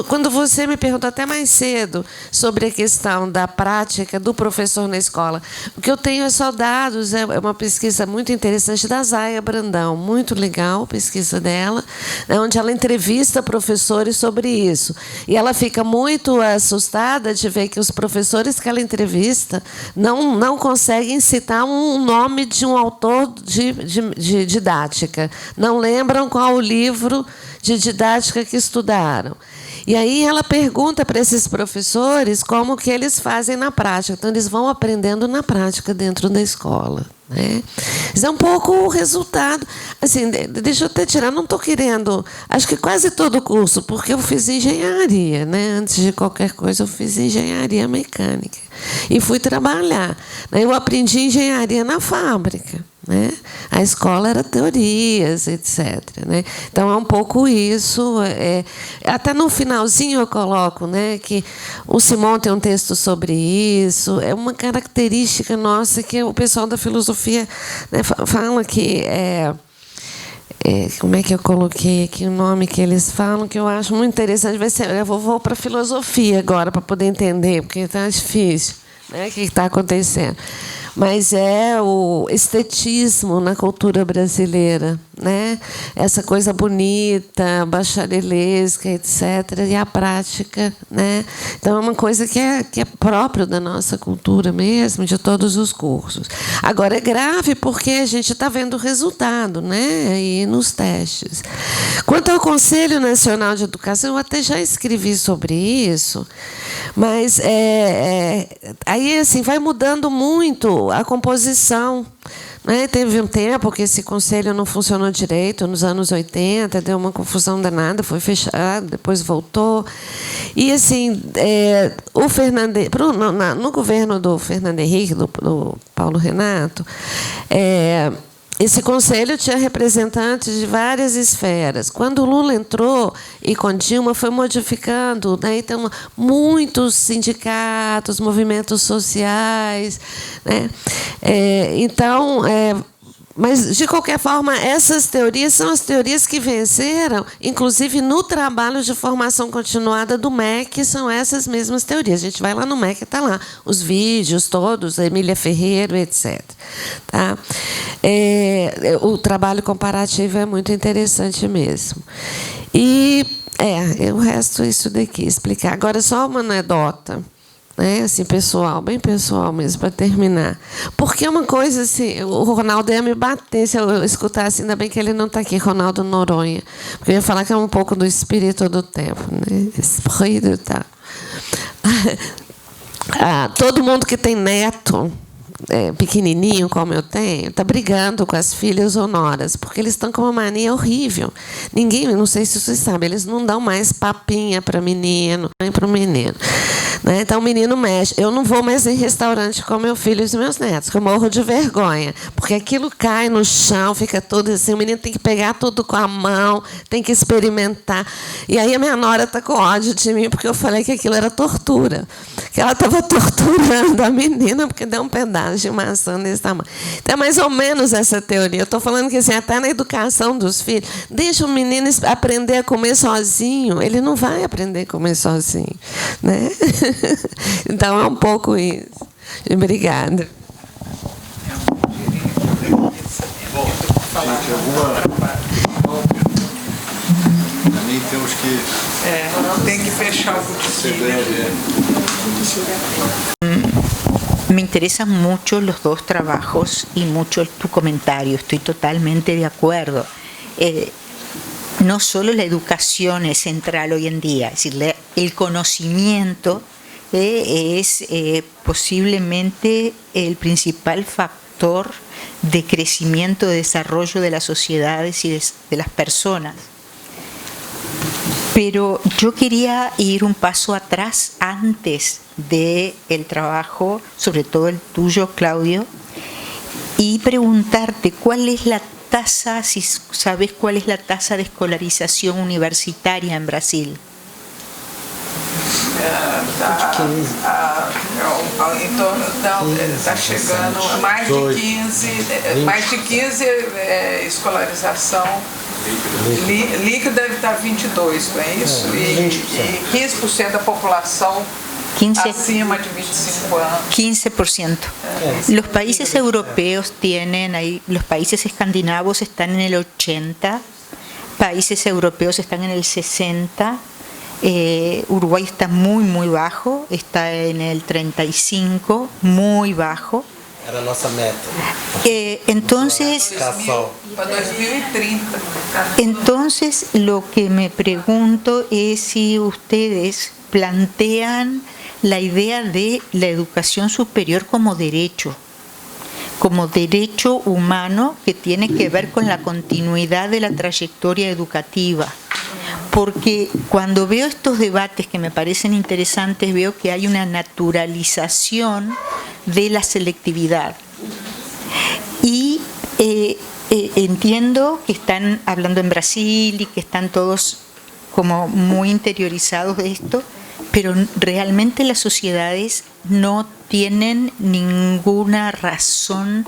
Quando você me perguntou até mais cedo sobre a questão da prática do professor na escola, o que eu tenho é só dados, é uma pesquisa muito interessante da Zaya Brandão, muito legal a pesquisa dela, onde ela entrevista professores sobre isso. E ela fica muito assustada de ver que os professores que ela entrevista não conseguem citar um nome de um autor de didática, não lembram qual o livro de didática que estudaram. E aí ela pergunta para esses professores como que eles fazem na prática. Então, eles vão aprendendo na prática dentro da escola, né? Isso é um pouco o resultado. Assim, deixa eu até tirar, não estou querendo... Acho que quase todo o curso, porque eu fiz engenharia, né? Antes de qualquer coisa, eu fiz engenharia mecânica. E fui trabalhar. Eu aprendi engenharia na fábrica, né? A escola era teorias, etc. Né? Então, é um pouco isso. Até no finalzinho eu coloco, né, que o Simon tem um texto sobre isso. É uma característica nossa que o pessoal da filosofia, né, fala que... como é que eu coloquei aqui o nome que eles falam, que eu acho muito interessante. Vai ser, eu vou para a filosofia agora, para poder entender, porque está difícil, né, o que está acontecendo. Mas é o estetismo na cultura brasileira, né? Essa coisa bonita, bacharelesca, etc., e a prática, né? Então, é uma coisa que é próprio da nossa cultura mesmo, de todos os cursos. Agora, é grave porque a gente está vendo o resultado, né? Aí nos testes. Quanto ao Conselho Nacional de Educação, eu até já escrevi sobre isso, mas aí assim, vai mudando muito a composição. Né? Teve um tempo que esse conselho não funcionou direito, nos anos 80, deu uma confusão danada, foi fechado, depois voltou. E, assim, no governo do Fernando Henrique, do Paulo Renato, esse conselho tinha representantes de várias esferas. Quando o Lula entrou e com Dilma foi modificando, né? Então, muitos sindicatos, movimentos sociais, né? Mas, de qualquer forma, essas teorias são as teorias que venceram, inclusive no trabalho de formação continuada do MEC, são essas mesmas teorias. A gente vai lá no MEC, está lá os vídeos todos, Emília Ferreiro, etc. Tá? O trabalho comparativo é muito interessante mesmo. E o resto é isso daqui, explicar. Agora, só uma anedota. Né, assim, pessoal, bem pessoal mesmo, para terminar. Porque uma coisa assim, o Ronaldo ia me bater se eu escutasse, ainda bem que ele não está aqui, Ronaldo Noronha, porque eu ia falar que é um pouco do espírito do tempo, né? Espírito, tá. Todo mundo que tem neto pequenininho, como eu tenho, está brigando com as filhas ou noras, porque eles estão com uma mania horrível. Ninguém, não sei se vocês sabem, eles não dão mais papinha para menino, nem para o menino. Né? Então, o menino mexe. Eu não vou mais em restaurante com meu filho e os meus netos, que eu morro de vergonha, porque aquilo cai no chão, fica todo assim, o menino tem que pegar tudo com a mão, tem que experimentar. E aí a minha nora está com ódio de mim, porque eu falei que aquilo era tortura, que ela estava torturando a menina, porque deu um pedaço de maçã desse tamanho. Então, é mais ou menos essa teoria. Eu estou falando que, assim, até na educação dos filhos, deixa o menino aprender a comer sozinho, ele não vai aprender a comer sozinho. Né? Então, é um pouco isso. Obrigada. Também temos que... tem que fechar o Me interesan mucho los dos trabajos y mucho tu comentario. Estoy totalmente de acuerdo. No solo la educación es central hoy en día, es decir, el conocimiento es posiblemente el principal factor de crecimiento, de desarrollo de las sociedades y de las personas. Pero yo quería ir un paso atrás antes del trabajo, sobre todo el tuyo, Claudio, y preguntarte cuál es la tasa, si sabes cuál es la tasa de escolarización universitaria en Brasil. Em torno, está chegando a mais de 15 escolarização líquida, deve estar 22, não é isso? E 15% da população acima de 25 anos. 15%. Los países europeos tienen, los países escandinavos están en el 80%, países europeos están en el 60%, Uruguay está muy, muy bajo, está en el 35%, muy bajo. Era nossa meta. Entonces, para 2030. Entonces, lo que me pregunto es si ustedes plantean la idea de la educación superior como derecho humano que tiene que ver con la continuidad de la trayectoria educativa. Porque cuando veo estos debates que me parecen interesantes, veo que hay una naturalización de la selectividad. Y Entiendo que están hablando en Brasil y que están todos como muy interiorizados de esto, pero realmente las sociedades no tienen ninguna razón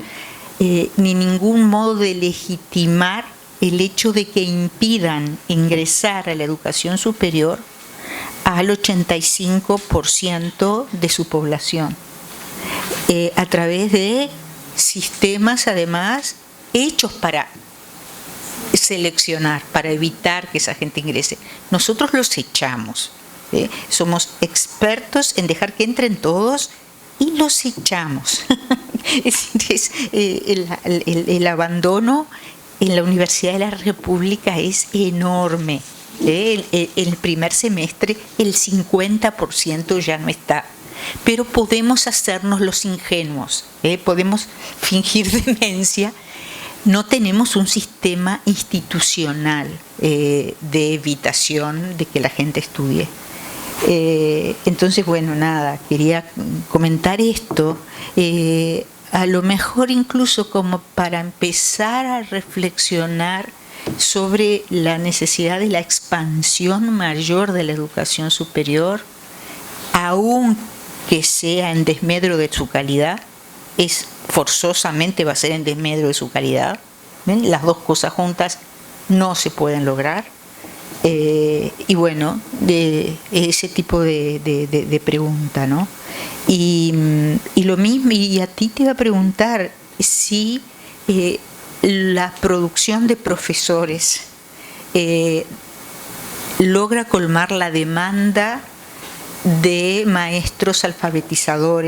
ni ningún modo de legitimar el hecho de que impidan ingresar a la educación superior al 85% de su población, a través de sistemas además hechos para seleccionar, para evitar que esa gente ingrese. Nosotros los echamos, somos expertos en dejar que entren todos y los echamos. Es el abandono en la Universidad de la República es enorme. El primer semestre el 50% ya no está. Pero podemos hacernos los ingenuos, podemos fingir demencia. No tenemos un sistema institucional de evitación de que la gente estudie. Entonces, bueno, nada, quería comentar esto, a lo mejor incluso como para empezar a reflexionar sobre la necesidad de la expansión mayor de la educación superior, aunque sea en desmedro de su calidad, forzosamente va a ser en desmedro de su calidad. ¿Ven? Las dos cosas juntas no se pueden lograr. Y bueno, ese tipo de pregunta, ¿no? Y lo mismo, y a ti te iba a preguntar si la producción de profesores logra colmar la demanda de maestros alfabetizadores